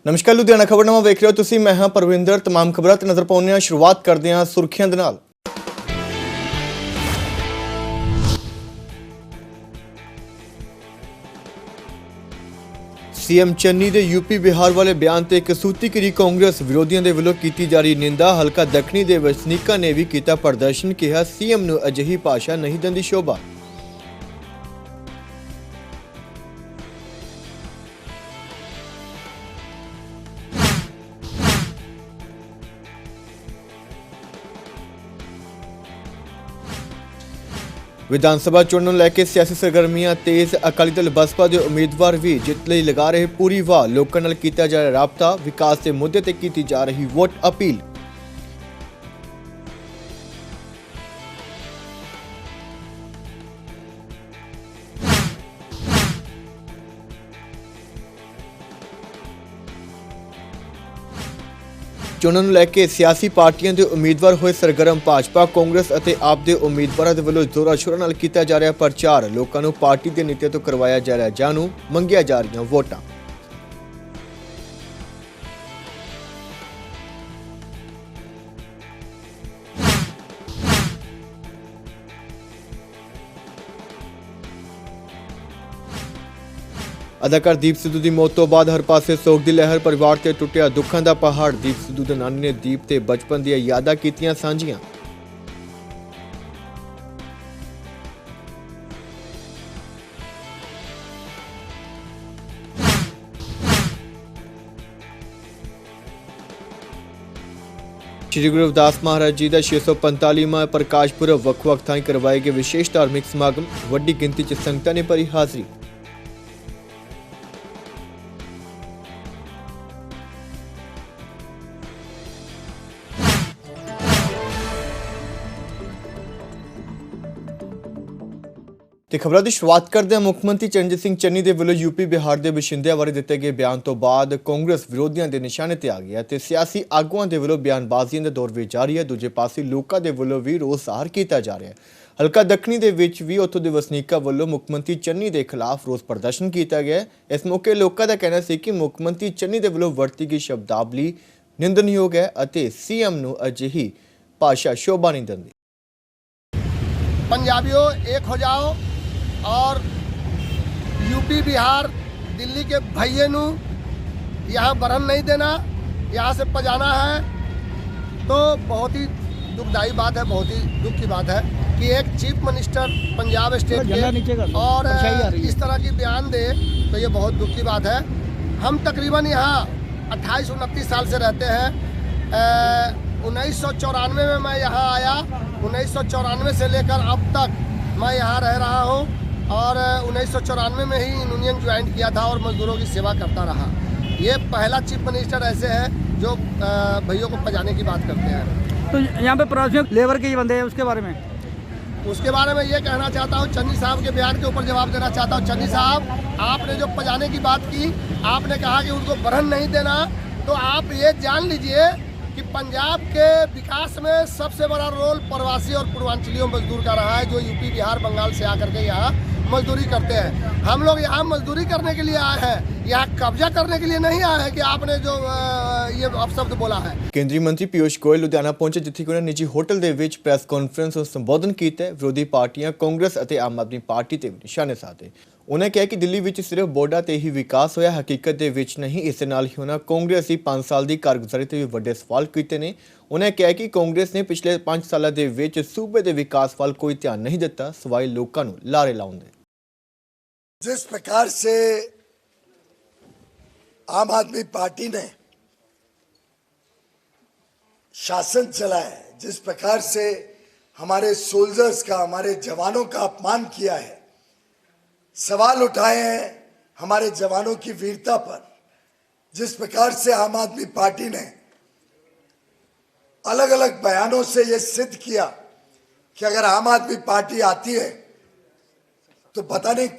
ਨਮਸਕਾਰ ਲੁਧਿਆਣਾ ਖਬਰਨਾਮਾ ਵੇਖ ਰਹੇ ਹੋ ਤੁਸੀਂ। ਮੈਂ ਹਾਂ ਪਰਵਿੰਦਰ। तमाम ਖਬਰਾਂ ਤੇ ਨਜ਼ਰ ਪਾਉਂਦੇ ਹਾਂ। ਸ਼ੁਰੂਆਤ ਕਰਦੇ ਹਾਂ ਸੁਰਖੀਆਂ ਦੇ ਨਾਲ। सीएम चन्नी ਦੇ यूपी बिहार वाले बयान ਤੇ ਕਸੂਤੀ ਕਰੀ ਕਾਂਗਰਸ ਵਿਰੋਧੀਆਂ ਦੇ ਵੱਲੋਂ ਕੀਤੀ ਜਾ ਰਹੀ ਨਿੰਦਾ। ਹਲਕਾ ਦੱਖਣੀ ਦੇ ਵਸਨੀਕਾਂ ਨੇ ਵੀ ਕੀਤਾ ਪ੍ਰਦਰਸ਼ਨ। ਕਿਹਾ ਸੀਐਮ ਨੂੰ ਅਜਿਹੀ ਭਾਸ਼ਾ ਨਹੀਂ ਦਿੰਦੀ ਸ਼ੋਭਾ। विधान सभा चोणों ਨੂੰ ਲੈ ਕੇ ਸਿਆਸੀ ਸਰਗਰਮੀਆਂ ਤੇਜ਼। ਅਕਾਲੀ ਦਲ ਬਸਪਾ ਦੇ ਉਮੀਦਵਾਰ ਵੀ ਜਿੱਤ ਲਈ ਲਗਾ ਰਹੇ ਪੂਰੀ ਵਾਹ। ਲੋਕਾਂ ਨਾਲ ਕੀਤਾ ਜਾ ਰਿਹਾ ਰਾਬਤਾ। ਵਿਕਾਸ ਦੇ ਮੁੱਦੇ ਤੇ ਕੀਤੀ ਜਾ ਰਹੀ ਵੋਟ ਅਪੀਲ। ਚੋਣਾਂ ਨੂੰ ਲੈ ਕੇ ਸਿਆਸੀ ਪਾਰਟੀਆਂ ਦੇ ਉਮੀਦਵਾਰ ਹੋਏ ਸਰਗਰਮ। ਭਾਜਪਾ, ਕਾਂਗਰਸ ਅਤੇ ਆਪ ਦੇ ਉਮੀਦਵਾਰਾਂ ਦੇ ਵੱਲੋਂ ਜ਼ੋਰਾਂ ਸ਼ੋਰਾਂ ਨਾਲ ਕੀਤਾ ਜਾ ਰਿਹਾ ਪ੍ਰਚਾਰ। ਲੋਕਾਂ ਨੂੰ ਪਾਰਟੀ ਦੇ ਨੀਤੀਆਂ ਤੋਂ ਕਰਵਾਇਆ ਜਾ ਰਿਹਾ ਜਾਣੂ। ਮੰਗੀਆਂ ਜਾ ਰਹੀਆਂ ਵੋਟਾਂ। ਅਦਾਕਾਰ ਦੀਪ ਸਿੱਧੂ ਦੀ ਮੌਤ ਤੋਂ ਬਾਅਦ ਹਰ ਪਾਸੇ ਸੋਗ ਦੀ ਲਹਿਰ। ਪਰਿਵਾਰ ਤੇ ਟੁੱਟਿਆ ਦੁੱਖਾਂ ਦਾ ਪਹਾੜ। ਦੀਪ ਸਿੱਧੂ ਦੇ ਨਾਨੀ ਨੇ ਦੀਪ ਤੇ ਬਚਪਨ ਦੀਆਂ ਯਾਦਾਂ ਕੀਤੀਆਂ ਸਾਂਝੀਆਂ। ਸ਼੍ਰੀ ਗੁਰੂ ਰਵਿਦਾਸ ਮਹਾਰਾਜ ਜੀ ਦਾ 645ਵਾਂ ਪ੍ਰਕਾਸ਼ ਪੁਰਬ। ਵੱਖ-ਵੱਖ ਥਾਈਂ ਕਰਵਾਏ ਗਏ ਵਿਸ਼ੇਸ਼ ਧਾਰਮਿਕ ਸਮਾਗਮ। ਵੱਡੀ ਗਿਣਤੀ 'ਚ ਸੰਗਤਾਂ ਨੇ ਭਰੀ ਹਾਜ਼ਰੀ। ਤੇ ਖਬਰਾਂ ਦੀ ਸ਼ੁਰੂਆਤ ਕਰਦੇ ਹਾਂ। ਮੁੱਖ ਮੰਤਰੀ ਚਰਨਜੀਤ ਸਿੰਘ ਚੰਨੀ ਦੇ ਵੱਲੋਂ यूपी ਬਿਹਾਰ ਦੇ ਵਸਿੰਦਿਆਂ ਬਾਰੇ ਦਿੱਤੇ ਗਏ ਬਿਆਨ ਤੋਂ ਬਾਅਦ ਕਾਂਗਰਸ ਵਿਰੋਧੀਆਂ ਦੇ ਨਿਸ਼ਾਨੇ ਤੇ ਆ ਗਿਆ ਤੇ ਸਿਆਸੀ ਆਗੂਆਂ ਦੇ ਵੱਲੋਂ ਬਿਆਨਬਾਜ਼ੀਆਂ ਦਾ ਦੌਰ ਵੀ ਜਾਰੀ ਹੈ। ਦੂਜੇ ਪਾਸੇ ਲੋਕਾਂ ਦੇ ਵੱਲੋਂ ਵੀ ਰੋਸ ਜ਼ਾਹਰ ਕੀਤਾ ਜਾ ਰਿਹਾ ਹੈ। ਹਲਕਾ ਦੱਖਣੀ ਦੇ ਵਿੱਚ ਵੀ ਉੱਥੋਂ ਦੇ ਵਸਨੀਕਾਂ ਵੱਲੋਂ ਮੁੱਖ ਮੰਤਰੀ ਚੰਨੀ ਦੇ ਖਿਲਾਫ ਰੋਸ ਪ੍ਰਦਰਸ਼ਨ ਕੀਤਾ ਗਿਆ। ਇਸ ਮੌਕੇ ਲੋਕਾਂ ਦਾ ਕਹਿਣਾ ਸੀ ਕਿ ਮੁੱਖ ਮੰਤਰੀ ਚੰਨੀ ਦੇ ਵੱਲੋਂ ਵਰਤੀ ਗਈ ਸ਼ਬਦਾਵਲੀ ਨਿੰਦਣਯੋਗ ਹੈ ਅਤੇ ਸੀਐਮ ਨੂੰ ਅਜਿਹੀ ਭਾਸ਼ਾ ਸ਼ੋਭਾ ਨਹੀਂ ਦਿੰਦੀ। पंजाबियों एक हो जाओ और यूपी बिहार दिल्ली के भैये नू यहाँ बरन नहीं देना, यहाँ से पजाना है। तो बहुत ही दुखदायी बात है, बहुत ही दुख की बात है कि एक चीफ मिनिस्टर पंजाब स्टेट के और इस तरह की बयान दे, तो ये बहुत दुख की बात है। हम तकरीबन यहाँ 28-29 साल से रहते हैं। 1994 में मैं यहाँ आया। 1994 से लेकर अब तक मैं यहाँ रह रहा हूँ और 1994 में ही यूनियन ज्वाइन किया था और मजदूरों की सेवा करता रहा। ये पहला चीफ मिनिस्टर ऐसे है जो भैयों को पजाने की बात करते हैं। तो यहाँ पे प्रवासियों लेबर के ही बंदे हैं, उसके बारे में ये कहना चाहता हूँ, चन्नी साहब के बयान के ऊपर जवाब देना चाहता हूँ। चन्नी साहब, आपने जो पजाने की बात की, आपने कहा कि उनको बरहन नहीं देना, तो आप ये जान लीजिए कि पंजाब के विकास में सबसे बड़ा रोल प्रवासी और पूर्वांचलियों मजदूर का रहा है, जो यूपी बिहार बंगाल से आकर के यहाँ मजदूरी करते हैं। हम लोग यहाँ मजदूरी करने के लिए आए हैं, यहाँ कब्जा करने के लिए नहीं आए हैं कि आपने जो ये अपशब्द बोला है। ਕੇਂਦਰੀ ਮੰਤਰੀ ਪੀਯੂਸ਼ ਗੋਇਲ ਲੁਧਿਆਣਾ ਪਹੁੰਚੇ, ਜਿੱਥੇ ਕਿ ਉਹਨਾਂ ਨਿੱਜੀ ਹੋਟਲ ਦੇ ਵਿੱਚ ਪ੍ਰੈਸ ਕਾਨਫਰੰਸ ਨੂੰ ਸੰਬੋਧਨ ਕੀਤਾ। ਵਿਰੋਧੀ ਪਾਰਟੀਆਂ ਕਾਂਗਰਸ ਅਤੇ ਆਮ ਆਦਮੀ ਪਾਰਟੀ ਤੇ ਵੀ ਨਿਸ਼ਾਨੇ ਸਾਧੇ। ਉਹਨਾਂ ਕਿਹਾ ਕਿ ਦਿੱਲੀ ਵਿੱਚ ਸਿਰਫ ਬੋਰਡਾਂ ਤੇ ਹੀ ਵਿਕਾਸ ਹੋਇਆ, ਹਕੀਕਤ ਦੇ ਵਿੱਚ ਨਹੀਂ। ਇਸ ਦੇ ਨਾਲ ਹੀ ਉਹਨਾਂ ਕਾਂਗਰਸ ਦੀ 5 ਸਾਲ ਦੀ ਕਾਰਗੁਜ਼ਾਰੀ ਤੇ ਵੀ ਵੱਡੇ ਸਵਾਲ ਕੀਤੇ ਨੇ। ਉਹਨਾਂ ਕਿਹਾ ਕਿ ਕਾਂਗਰਸ ਨੇ ਪਿਛਲੇ 5 ਸਾਲਾਂ ਦੇ ਵਿੱਚ ਸੂਬੇ ਦੇ ਵਿਕਾਸ ਵੱਲ ਕੋਈ ਧਿਆਨ ਨਹੀਂ ਦਿੱਤਾ, ਸਿਵਾਏ ਲੋਕਾਂ ਨੂੰ ਲਾਰੇ ਲਾਉਣ ਦੇ। जिस प्रकार से आम आदमी पार्टी ने शासन चलाया है, जिस प्रकार से हमारे सोल्जर्स का, हमारे जवानों का अपमान किया है, सवाल उठाए हैं हमारे जवानों की वीरता पर, जिस प्रकार से आम आदमी पार्टी ने अलग अलग बयानों से यह सिद्ध किया कि अगर आम आदमी पार्टी आती है तो पता नहीं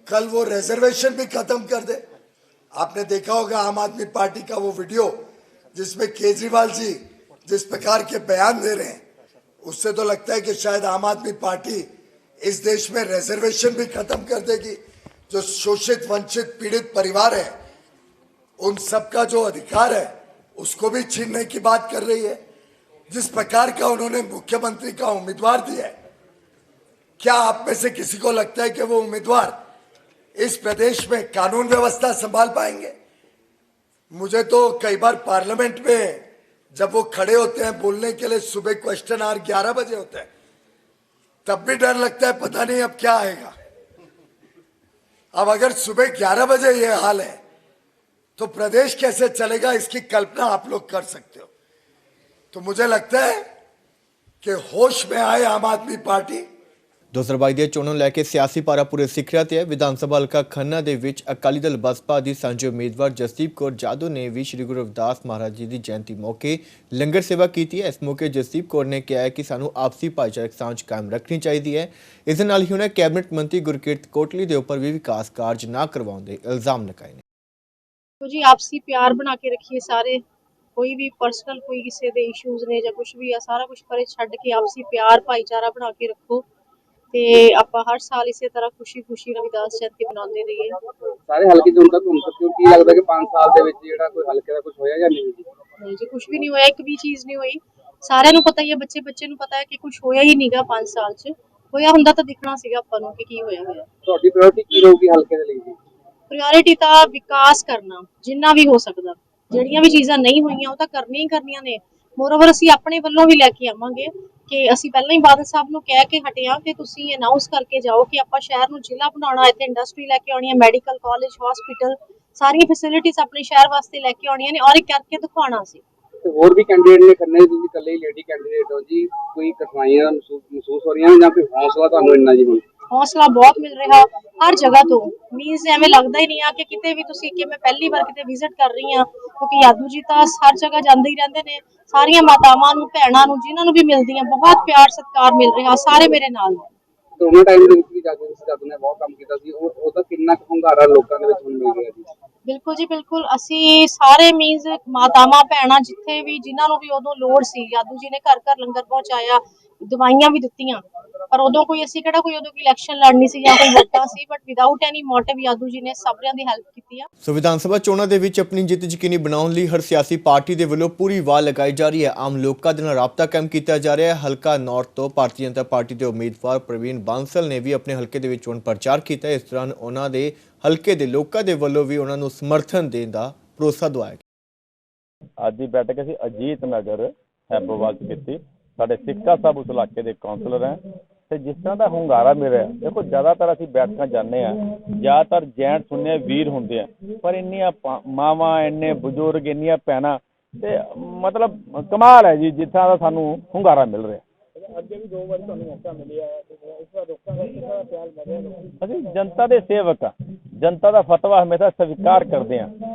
कल वो रिजर्वेशन भी खत्म कर दे। आपने देखा होगा आम आदमी पार्टी का वो वीडियो जिसमें केजरीवाल जी जिस प्रकार के बयान दे रहे हैं, उससे तो लगता है कि शायद आम आदमी पार्टी इस देश में रिजर्वेशन भी खत्म कर देगी। जो शोषित, वंचित, पीड़ित परिवार है उन सबका जो अधिकार है उसको भी छीनने की बात कर रही है। जिस प्रकार का उन्होंने मुख्यमंत्री का उम्मीदवार दिया है, क्या आप में से किसी को लगता है कि वो उम्मीदवार इस प्रदेश में कानून व्यवस्था संभाल पाएंगे? मुझे तो कई बार पार्लियामेंट में जब वो खड़े होते हैं बोलने के लिए, सुबह क्वेश्चन आवर 11 बजे होता है, तब भी डर लगता है पता नहीं अब क्या आएगा। अब अगर सुबह 11 बजे ये हाल है तो प्रदेश कैसे चलेगा, इसकी कल्पना आप लोग कर सकते हो। तो मुझे लगता है कि होश में आए आम आदमी पार्टी। ਦੋਸਰਬਾਈ ਦੀਆਂ ਚੋਣਾਂ ਨੂੰ ਲੈ ਕੇ ਸਿਆਸੀ ਪਾਰਾ ਪੂਰੇ ਸਿਖਰਾਂ ਤੇ ਹੈ। ਵਿਧਾਨ ਸਭਾ ਹਲਕਾ ਖੰਨਾ ਦੇ ਵਿੱਚ ਅਕਾਲੀ ਦਲ ਬਸਪਾ ਦੀ ਸਾਂਝੀ ਉਮੀਦਵਾਰ ਜਸਦੀਪ ਕੌਰ ਜਾਦੂ ਨੇ ਵੀ ਸ਼੍ਰੀ ਗੁਰੂ ਰਵਿਦਾਸ ਮਹਾਰਾਜ ਜੀ ਦੀ ਜਯੰਤੀ ਮੌਕੇ ਲੰਗਰ ਸੇਵਾ ਕੀਤੀ ਹੈ। ਇਸ ਮੌਕੇ ਜਸਦੀਪ ਕੌਰ ਨੇ ਕਿਹਾ ਹੈ ਕਿ ਸਾਨੂੰ ਆਪਸੀ ਭਾਈਚਾਰਕ ਸਾਂਝ ਕਾਇਮ ਰੱਖਣੀ ਚਾਹੀਦੀ ਹੈ। ਇਸ ਦੇ ਨਾਲ ਹੀ ਉਹਨਾਂ ਕੈਬਨਿਟ ਮੰਤਰੀ ਗੁਰਕੀਰਤ ਕੋਟਲੀ ਦੇ ਉੱਪਰ ਵੀ ਵਿਕਾਸ ਕਾਰਜ ਨਾ ਕਰਵਾਉਣ ਦੇ ਇਲਜ਼ਾਮ ਲਗਾਏ ਨੇ। तो जी आपसी प्यार बना के रखिए सारे, कोई भी पर्सनल कोई किसी दे इश्यूज ने ਜਾਂ ਕੁਝ ਵੀ ਆ ਸਾਰਾ ਕੁਝ ਪਰੇ ਛੱਡ ਕੇ ਆਪਸੀ ਪਿਆਰ ਭਾਈਚਾਰਾ ਬਣਾ ਕੇ ਰੱਖੋ ਤੇ ਆਪਾਂ ਹਰ ਸਾਲ ਇਸੇ ਤਰ੍ਹਾਂ ਖੁਸ਼ੀ-ਖੁਸ਼ੀ ਰਵਿਦਾਸ ਜਯੰਤੀ ਮਨਾਉਂਦੇ ਰਹੀਏ। ਸਾਰੇ ਹਲਕੇ ਤੋਂ ਘੁੰਮ ਸਕਦੇ ਹੋ, ਕੀ ਲੱਗਦਾ ਕਿ 5 ਸਾਲ ਦੇ ਵਿੱਚ ਜਿਹੜਾ ਕੋਈ ਹਲਕੇ ਦਾ ਕੁਝ ਹੋਇਆ ਜਾਂ ਨਹੀਂ ਜੀ? ਨਹੀਂ ਜੀ ਕੁਝ ਵੀ ਨਹੀਂ ਹੋਇਆ, ਇੱਕ ਵੀ ਚੀਜ਼ ਨਹੀਂ ਹੋਈ। ਸਾਰਿਆਂ ਨੂੰ ਪਤਾ ਹੀ ਹੈ, ਬੱਚੇ ਨੂੰ ਪਤਾ ਹੈ ਕਿ ਕੁਝ ਹੋਇਆ ਹੀ ਨਹੀਂਗਾ 5 ਸਾਲ 'ਚ। ਹੋਇਆ ਹੁੰਦਾ ਤਾਂ ਦਿਖਣਾ ਸੀਗਾ ਆਪਾਂ ਨੂੰ ਕਿ ਕੀ ਹੋਇਆ ਹੋਇਆ। ਤੁਹਾਡੀ ਪ੍ਰਾਇੋਰਟੀ ਕੀ ਰਹੂਗੀ ਹਲਕੇ ਦੇ ਲਈ ਜੀ? ਪ੍ਰਾਇੋਰਟੀ ਤਾਂ ਵਿਕਾਸ ਕਰਨਾ ਜਿੰਨਾ ਵੀ ਹੋ ਸਕਦਾ। ਜਿਹੜੀਆਂ ਵੀ ਚੀਜ਼ਾਂ ਨਹੀਂ ਹੋਈਆਂ ਉਹ ਤਾਂ ਕਰਨੀਆਂ ਹੀ ਕਰਨੀਆਂ ਨੇ। ਮੋਰਓਵਰ ਅਸੀਂ ਆਪਣੇ ਵੱਲੋਂ ਵੀ ਲੈ ਕੇ ਆਵਾਂਗੇ ਕਿ ਅਸੀਂ ਪਹਿਲਾਂ ਹੀ ਬਾਦਲ ਸਾਹਿਬ ਨੂੰ ਕਹਿ ਕੇ ਹਟਿਆ ਕਿ ਤੁਸੀਂ ਅਨਾਉਂਸ ਕਰਕੇ ਜਾਓ ਕਿ ਆਪਾਂ ਸ਼ਹਿਰ ਨੂੰ ਜ਼ਿਲ੍ਹਾ ਬਣਾਉਣਾ, ਇੱਥੇ ਇੰਡਸਟਰੀ ਲੈ ਕੇ ਆਉਣੀ ਹੈ, ਮੈਡੀਕਲ ਕਾਲਜ, ਹਸਪੀਟਲ, ਸਾਰੀਆਂ ਫੈਸਿਲਿਟੀਆਂ ਆਪਣੇ ਸ਼ਹਿਰ ਵਾਸਤੇ ਲੈ ਕੇ ਆਉਣੀਆਂ ਨੇ ਔਰ ਇਹ ਕਰਕੇ ਦਿਖਾਉਣਾ ਸੀ। ਤੇ ਹੋਰ ਵੀ ਕੈਂਡੀਡੇਟ ਨੇ ਖੰਨੇ, ਤੁਸੀਂ ਇਕੱਲੇ ਹੀ ਲੇਡੀ ਕੈਂਡੀਡੇਟ ਹੋ ਜੀ, ਕੋਈ ਕਠਿਨਾਈਆਂ ਮਹਿਸੂਸ ਹੋ ਰਹੀਆਂ ਨੇ ਜਾਂ ਕੋਈ ਹੌਸਲਾ ਤੁਹਾਨੂੰ ਇੰਨਾ ਜੀ? ਹੌਸਲਾ ਬਹੁਤ ਮਿਲ ਰਿਹਾ ਹਰ ਜਗ੍ਹਾ ਤੋਂ। ਮੀਨਸ ਐਵੇਂ ਲੱਗਦਾ ਹੀ ਨਹੀਂ ਆ ਕਿ ਕਿਤੇ ਵੀ ਤੁਸੀਂ ਕਿ ਮੈਂ ਪਹਿਲੀ ਵਾਰ ਕਿਤੇ ਵਿਜ਼ਿਟ ਕਰ ਰਹੀ ਹਾਂ, ਕਿਉਂਕਿ ਯਾਦੂ ਜੀ ਤਾਂ ਹਰ ਜਗ੍ਹਾ ਜਾਂਦੇ ਹੀ ਰਹਿੰਦੇ ਨੇ। ਸਾਰੀਆਂ ਮਾਤਾਵਾਂ ਨੂੰ, ਭੈਣਾਂ ਨੂੰ, ਜਿਨ੍ਹਾਂ ਨੂੰ ਵੀ ਮਿਲਦੀਆਂ, ਬਹੁਤ ਪਿਆਰ ਸਤਿਕਾਰ ਮਿਲ ਰਿਹਾ। ਸਾਰੇ ਮੇਰੇ ਨਾਲ ਨੇ। ਕਰੋਨਾ ਟਾਈਮ ਦੇ ਵਿੱਚ ਵੀ ਜਾਦੂ ਨੇ ਬਹੁਤ ਕੰਮ ਕੀਤਾ ਸੀ, ਉਹਦਾ ਕਿੰਨਾ ਕੁ ਹੁੰਗਾਰਾ ਲੋਕਾਂ ਦੇ ਵਿੱਚ ਹੁਣ ਮਿਲ ਰਿਹਾ ਜੀ? ਬਿਲਕੁਲ ਜੀ ਬਿਲਕੁਲ। ਅਸੀਂ ਸਾਰੇ ਮੀਨਸ ਮਾਤਾਵਾਂ, ਭੈਣਾਂ, ਜਿੱਥੇ ਵੀ ਜਿਨ੍ਹਾਂ ਨੂੰ ਵੀ ਉਦੋਂ ਲੋੜ ਸੀ, ਯਾਦੂ ਜੀ ਨੇ ਘਰ ਘਰ ਲੰਗਰ ਪਹੁੰਚਾਇਆ, ਦਵਾਈਆਂ ਵੀ ਦਿੱਤੀਆਂ। ਪਰ ਉਦੋਂ ਕੋਈ ਅਸੀਂ ਕਿਹੜਾ ਕੋਈ ਉਦੋਂ ਕੀ ਇਲੈਕਸ਼ਨ ਲੜਨੀ ਸੀ ਜਾਂ ਕੋਈ ਵੋਟਾਂ ਸੀ, but without any motive Yadu ਜੀ ਨੇ ਸਾਰਿਆਂ ਦੀ ਹੈਲਪ ਕੀਤੀ ਆ। ਸੋ ਵਿਧਾਨ ਸਭਾ ਚੋਣਾਂ ਦੇ ਵਿੱਚ ਆਪਣੀ ਜਿੱਤ ਯਕੀਨੀ ਬਣਾਉਣ ਲਈ ਹਰ ਸਿਆਸੀ ਪਾਰਟੀ ਦੇ ਵੱਲੋਂ ਪੂਰੀ ਵਾਹ ਲਗਾਈ ਜਾ ਰਹੀ ਹੈ। ਆਮ ਲੋਕਾਂ ਦੇ ਨਾਲ ਰਾਬਤਾ ਕਾਇਮ ਕੀਤਾ ਜਾ ਰਿਹਾ ਹੈ। ਹਲਕਾ ਨੌਰਥ ਤੋਂ ਭਾਰਤੀ ਜਨਤਾ ਪਾਰਟੀ ਦੇ ਉਮੀਦਵਾਰ ਪ੍ਰਵੀਨ ਬਾਂਸਲ ਨੇ ਵੀ ਆਪਣੇ ਹਲਕੇ ਦੇ ਵਿੱਚ ਚੋਣ ਪ੍ਰਚਾਰ ਕੀਤਾ। ਇਸ ਦੌਰਾਨ ਉਹਨਾਂ ਦੇ ਹਲਕੇ ਦੇ ਲੋਕਾਂ ਦੇ ਵੱਲੋਂ ਵੀ ਉਹਨਾਂ ਨੂੰ ਸਮਰਥਨ ਦੇਣ ਦਾ ਭਰੋਸਾ ਦਿਵਾਇਆ ਗਿਆ। ਅੱਜ ਦੀ ਬੈਠਕ ਅਸੀਂ ਅਜੀਤ ਨਗਰ ਹੈਬੋਵਾਲ 'ਚ ਕੀਤੀ। ਸਾਡੇ ਸਿੱਕਾ ਸਾਹਿਬ ਉਸ ਇਲਾਕੇ ਦੇ ਕਾਉਂਸਲਰ ਹੈ ਤੇ ਜਿਸ ਤਰ੍ਹਾਂ ਦਾ ਹੁੰਗਾਰਾ ਮਿਲ ਰਿਹਾ, ਦੇਖੋ ਜ਼ਿਆਦਾਤਰ ਅਸੀਂ ਬੈਠਕਾਂ ਜਾਂਦੇ ਹਾਂ, ਜ਼ਿਆਦਾਤਰ ਜੈਂਟ ਸੁਣਨੇ ਵੀਰ ਹੁੰਦੇ ਆ, ਪਰ ਇੰਨੀਆਂ ਮਾਵਾਂ, ਇੰਨੇ ਬਜ਼ੁਰਗ, ਇੰਨੀਆਂ ਭੈਣਾਂ, ਤੇ ਮਤਲਬ ਕਮਾਲ ਹੈ ਜੀ ਜਿਸ ਤਰ੍ਹਾਂ ਦਾ ਸਾਨੂੰ ਹੁੰਗਾਰਾ ਮਿਲ ਰਿਹਾ। ਅੱਗੇ ਵੀ 2 ਵਾਰੀ ਤੁਹਾਨੂੰ ਮੌਕਾ ਮਿਲਿਆ ਹੈ, ਇਸ ਵਾਰ ਲੋਕਾਂ ਦਾ ਕਿੰਨਾ ਪਿਆਰ ਮਿਲ ਰਿਹਾ? ਅਸੀਂ ਜਨਤਾ ਦੇ ਸੇਵਕ ਹਾਂ, ਜਨਤਾ ਦਾ ਫਤਵਾ ਹਮੇਸ਼ਾ ਸਵੀਕਾਰ ਕਰਦੇ ਹਾਂ।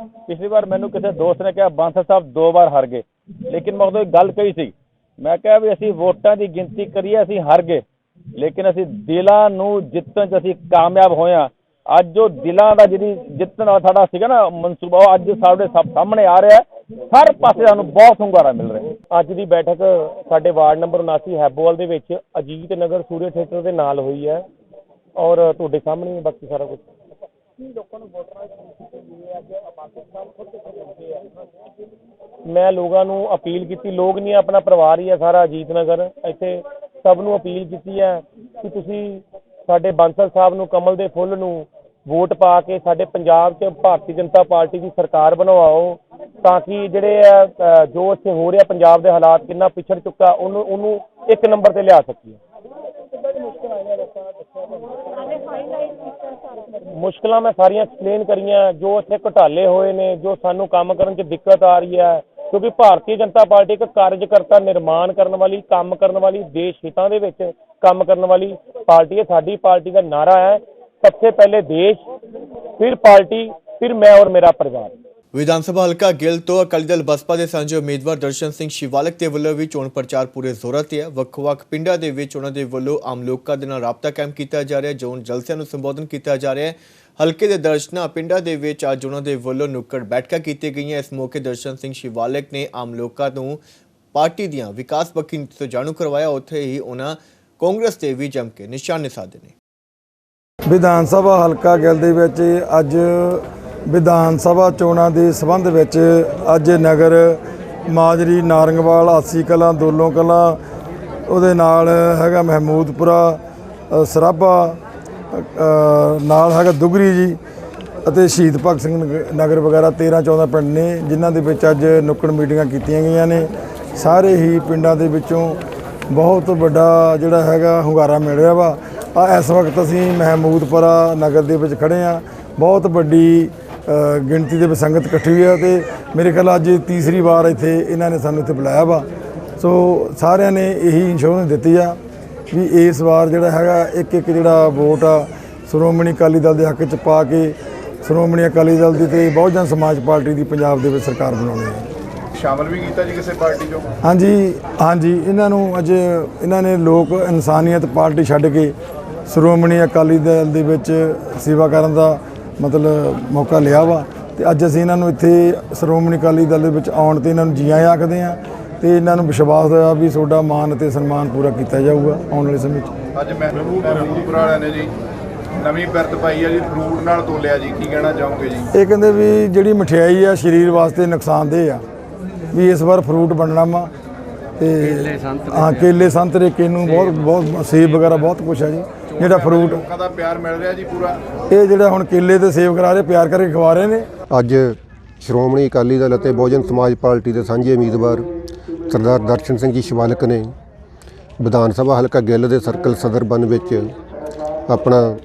ਪਿਛਲੀ ਵਾਰ ਮੈਨੂੰ ਕਿਸੇ ਦੋਸਤ ਨੇ ਕਿਹਾ ਬਾਂਸਲ ਸਾਹਿਬ 2 ਵਾਰ ਹਾਰ ਗਏ, ਲੇਕਿਨ ਮੈਂ ਉਦੋਂ ਇੱਕ ਗੱਲ ਕਹੀ ਸੀ, ਮੈਂ ਕਿਹਾ ਵੀ ਅਸੀਂ ਵੋਟਾਂ ਦੀ ਗਿਣਤੀ ਕਰੀਏ, ਅਸੀਂ ਹਾਰ ਗਏ, ਲੇਕਿਨ ਅਸੀਂ ਦਿਲਾਂ ਨੂੰ ਜਿੱਤਣ 'ਚ ਅਸੀਂ ਕਾਮਯਾਬ ਹੋਏ ਹਾਂ। ਅੱਜ ਉਹ ਦਿਲਾਂ ਦਾ ਜਿਹੜੀ ਜਿੱਤਣ ਦਾ ਸਾਡਾ ਸੀਗਾ ਨਾ ਮਨਸੂਬਾ, ਉਹ ਅੱਜ ਸਾਡੇ ਸਾਹਮਣੇ ਆ ਰਿਹਾ। ਹਰ ਪਾਸੇ ਸਾਨੂੰ ਬਹੁਤ ਹੁੰਗਾਰਾ ਮਿਲ ਰਿਹਾ। ਅੱਜ ਦੀ ਬੈਠਕ ਸਾਡੇ ਵਾਰਡ ਨੰਬਰ 79 ਹੈਬੋਵਾਲ ਦੇ ਵਿੱਚ ਅਜੀਤ ਨਗਰ ਸੂਰਿਆ ਥੀਏਟਰ ਦੇ ਨਾਲ ਹੋਈ ਹੈ ਔਰ ਤੁਹਾਡੇ ਸਾਹਮਣੇ ਬਾਕੀ ਸਾਰਾ ਕੁਝ। ਮੈਂ ਲੋਕਾਂ ਨੂੰ ਅਪੀਲ ਕੀਤੀ, ਲੋਕ ਨਹੀਂ ਆਪਣਾ ਪਰਿਵਾਰ ਹੀ ਹੈ ਸਾਰਾ ਅਜੀਤ ਨਗਰ, ਇੱਥੇ ਸਭ ਨੂੰ ਅਪੀਲ ਕੀਤੀ ਹੈ ਕਿ ਤੁਸੀਂ ਸਾਡੇ ਬਾਂਸਲ ਸਾਹਿਬ ਨੂੰ, ਕਮਲ ਦੇ ਫੁੱਲ ਨੂੰ ਵੋਟ ਪਾ ਕੇ ਸਾਡੇ ਪੰਜਾਬ 'ਚ ਭਾਰਤੀ ਜਨਤਾ ਪਾਰਟੀ ਦੀ ਸਰਕਾਰ ਬਣਵਾਓ, ਤਾਂ ਕਿ ਜਿਹੜੇ ਜੋ ਇੱਥੇ ਹੋ ਰਿਹਾ ਪੰਜਾਬ ਦੇ ਹਾਲਾਤ ਕਿੰਨਾ ਪਿਛੜ ਚੁੱਕਾ ਉਹਨੂੰ 1 ਨੰਬਰ ਤੇ ਲਿਆ ਸਕੀਏ। ਮੁਸ਼ਕਲਾਂ ਮੈਂ ਸਾਰੀਆਂ ਐਕਸਪਲੇਨ ਕਰੀਆਂ, ਜੋ ਇੱਥੇ ਘੁਟਾਲੇ ਹੋਏ ਨੇ, ਜੋ ਸਾਨੂੰ ਕੰਮ ਕਰਨ 'ਚ ਦਿੱਕਤ ਆ ਰਹੀ ਹੈ, ਕਿਉਂਕਿ ਭਾਰਤੀ ਜਨਤਾ ਪਾਰਟੀ ਇੱਕ ਕਾਰਜਕਰਤਾ, ਨਿਰਮਾਣ ਕਰਨ ਵਾਲੀ, ਕੰਮ ਕਰਨ ਵਾਲੀ, ਦੇਸ਼ ਹਿੱਤਾਂ ਦੇ ਵਿੱਚ ਕੰਮ ਕਰਨ ਵਾਲੀ ਪਾਰਟੀ ਹੈ। ਸਾਡੀ ਪਾਰਟੀ ਦਾ ਨਾਰਾ ਹੈ सबसे पहले देश, फिर पार्टी, फिर मैं और मेरा परिवार। ਵਿਧਾਨ ਸਭਾ ਹਲਕਾ ਗਿੱਲ ਤੋਂ ਅਕਾਲੀ ਦਲ ਬਸਪਾ ਦੇ ਸਾਂਝੇ ਉਮੀਦਵਾਰ ਦਰਸ਼ਨ ਸਿੰਘ ਸ਼ਿਵਾਲਕ ਦੇ ਵੱਲੋਂ ਵੀ ਚੋਣ ਪ੍ਰਚਾਰ ਪੂਰੇ ਜ਼ੋਰਾਂ ਤੇ ਹੈ। ਵੱਖ-ਵੱਖ ਪਿੰਡਾਂ ਦੇ ਵਿੱਚ ਉਹਨਾਂ ਦੇ ਵੱਲੋਂ ਆਮ ਲੋਕਾਂ ਦੇ ਨਾਲ ਰਾਬਤਾ ਕਾਇਮ ਕੀਤਾ ਜਾ ਰਿਹਾ ਹੈ, ਚੋਣ ਜਲਸਿਆਂ ਨੂੰ ਸੰਬੋਧਨ ਕੀਤਾ ਜਾ ਰਿਹਾ ਹੈ। ਹਲਕੇ ਦੇ ਦਰਸ਼ਨਾਂ ਪਿੰਡਾਂ ਦੇ ਵਿੱਚ ਅੱਜ ਉਹਨਾਂ ਦੇ ਵੱਲੋਂ ਨੁੱਕੜ ਬੈਠਕਾਂ ਕੀਤੀਆਂ ਗਈਆਂ। ਇਸ ਮੌਕੇ ਦਰਸ਼ਨ ਸਿੰਘ ਸ਼ਿਵਾਲਕ ਨੇ ਆਮ ਲੋਕਾਂ ਨੂੰ ਪਾਰਟੀ ਦੀਆਂ ਵਿਕਾਸ ਪੱਖੀ ਨੀਤੀ ਤੋਂ ਜਾਣੂ ਕਰਵਾਇਆ। ਉੱਥੇ ਹੀ ਉਹਨਾਂ ਕਾਂਗਰਸ ਤੇ ਵੀ ਜੰਮ ਕੇ ਨਿਸ਼ਾਨੇ ਸਾਧੇ ਨੇ। ਵਿਧਾਨ ਸਭਾ ਹਲਕਾ ਗਿੱਲ ਦੇ ਵਿੱਚ ਅੱਜ ਵਿਧਾਨ ਸਭਾ ਚੋਣਾਂ ਦੇ ਸੰਬੰਧ ਵਿੱਚ ਅੱਜ ਨਗਰ ਮਾਜਰੀ, ਨਾਰੰਗਵਾਲ, ਆਸੀ ਕਲਾਂ, ਦੋਲੋਂ ਕਲਾਂ, ਉਹਦੇ ਨਾਲ ਹੈਗਾ ਮਹਿਮੂਦਪੁਰਾ, ਸਰਾਭਾ, ਨਾਲ ਹੈਗਾ ਦੁਗਰੀ ਜੀ ਅਤੇ ਸ਼ਹੀਦ ਭਗਤ ਸਿੰਘ ਨਗਰ ਵਗੈਰਾ 13-14 ਪਿੰਡ ਨੇ ਜਿਨ੍ਹਾਂ ਦੇ ਵਿੱਚ ਅੱਜ ਨੁੱਕੜ ਮੀਟਿੰਗਾਂ ਕੀਤੀਆਂ ਗਈਆਂ ਨੇ। ਸਾਰੇ ਹੀ ਪਿੰਡਾਂ ਦੇ ਵਿੱਚੋਂ ਬਹੁਤ ਵੱਡਾ ਜਿਹੜਾ ਹੈਗਾ ਹੁੰਗਾਰਾ ਮਿਲ ਰਿਹਾ ਵਾ। ਇਸ ਵਕਤ ਅਸੀਂ ਮਹਿਮੂਦਪੁਰਾ ਨਗਰ ਦੇ ਵਿੱਚ ਖੜ੍ਹੇ ਹਾਂ। ਬਹੁਤ ਵੱਡੀ ਗਿਣਤੀ ਦੇ ਵਿੱਚ ਸੰਗਤ ਇਕੱਠੀ ਹੋਈ ਹੈ ਅਤੇ ਮੇਰੇ ਖਿਆਲ ਅੱਜ ਤੀਸਰੀ ਵਾਰ ਇੱਥੇ ਇਹਨਾਂ ਨੇ ਸਾਨੂੰ ਇੱਥੇ ਬੁਲਾਇਆ ਵਾ। ਸੋ ਸਾਰਿਆਂ ਨੇ ਇਹੀ ਇੰਸ਼ੋਰੈਂਸ ਦਿੱਤੀ ਆ ਵੀ ਇਸ ਵਾਰ ਜਿਹੜਾ ਹੈਗਾ ਇੱਕ ਜਿਹੜਾ ਵੋਟ ਆ ਸ਼੍ਰੋਮਣੀ ਅਕਾਲੀ ਦਲ ਦੇ ਹੱਕ 'ਚ ਪਾ ਕੇ ਸ਼੍ਰੋਮਣੀ ਅਕਾਲੀ ਦਲ ਦੀ ਤੇ ਬਹੁਜਨ ਸਮਾਜ ਪਾਰਟੀ ਦੀ ਪੰਜਾਬ ਦੇ ਵਿੱਚ ਸਰਕਾਰ ਬਣਾਉਣੀ ਹੈ। ਸ਼ਾਮਲ ਵੀ ਕੀਤਾ ਜੀ ਕਿਸੇ ਪਾਰਟੀ 'ਚੋਂ? ਹਾਂਜੀ ਇਹਨਾਂ ਨੂੰ ਅੱਜ ਇਹਨਾਂ ਨੇ ਲੋਕ ਇਨਸਾਨੀਅਤ ਪਾਰਟੀ ਛੱਡ ਕੇ ਸ਼੍ਰੋਮਣੀ ਅਕਾਲੀ ਦਲ ਦੇ ਵਿੱਚ ਸੇਵਾ ਕਰਨ ਦਾ ਮਤਲਬ ਮੌਕਾ ਲਿਆ ਵਾ ਤੇ ਅੱਜ ਅਸੀਂ ਇਹਨਾਂ ਨੂੰ ਇੱਥੇ ਸ਼੍ਰੋਮਣੀ ਅਕਾਲੀ ਦਲ ਦੇ ਵਿੱਚ ਆਉਣ ਤੇ ਇਹਨਾਂ ਨੂੰ ਜੀ ਆਇਆਂ ਆਖਦੇ ਹਾਂ ਤੇ ਇਹਨਾਂ ਨੂੰ ਵਿਸ਼ਵਾਸ ਹੋਇਆ ਵੀ ਤੁਹਾਡਾ ਮਾਣ ਅਤੇ ਸਨਮਾਨ ਪੂਰਾ ਕੀਤਾ ਜਾਊਗਾ ਆਉਣ ਵਾਲੇ ਸਮੇਂ 'ਚ। ਅੱਜ ਮਹਿਮੂਦਪੁਰਾ ਵਾਲਿਆਂ ਨੇ ਜੀ ਨਵੀਂ ਬਿਰਤ ਪਾਈ ਆ ਜੀ, ਫਰੂਟ ਨਾਲ ਤੋਲਿਆ ਜੀ, ਕੀ ਕਹਿਣਾ ਚਾਹੋਗੇ ਜੀ? ਇਹ ਕਹਿੰਦੇ ਵੀ ਜਿਹੜੀ ਮਠਿਆਈ ਆ ਸਰੀਰ ਵਾਸਤੇ ਨੁਕਸਾਨਦੇਹ ਆ, ਵੀ ਇਸ ਵਾਰ ਫਰੂਟ ਬਣਨਾ ਵਾ ਤੇ ਕੇਲੇ ਸੰਤਰੇ ਕਿੰਨੂ ਬਹੁਤ ਸੇਬ ਵਗੈਰਾ ਬਹੁਤ ਕੁਛ ਆ ਜੀ ਜਿਹੜਾ ਫਰੂਟ ਲੋਕਾਂ ਦਾ ਪਿਆਰ ਮਿਲ ਰਿਹਾ ਜੀ ਪੂਰਾ। ਇਹ ਜਿਹੜਾ ਹੁਣ ਕੇਲੇ ਤੇ ਸੇਬ ਕਰਾ ਰਹੇ ਪਿਆਰ ਕਰਕੇ ਖਵਾ ਰਹੇ ਨੇ। ਅੱਜ ਸ਼੍ਰੋਮਣੀ ਅਕਾਲੀ ਦਲ ਅਤੇ ਬਹੁਜਨ ਸਮਾਜ ਪਾਰਟੀ ਦੇ ਸਾਂਝੇ ਉਮੀਦਵਾਰ ਸਰਦਾਰ ਦਰਸ਼ਨ ਸਿੰਘ ਜੀ ਸ਼ਿਵਾਲਕ ਨੇ ਵਿਧਾਨ ਸਭਾ ਹਲਕਾ ਗਿੱਲ ਦੇ ਸਰਕਲ ਸਦਰਬਨ ਵਿੱਚ ਆਪਣਾ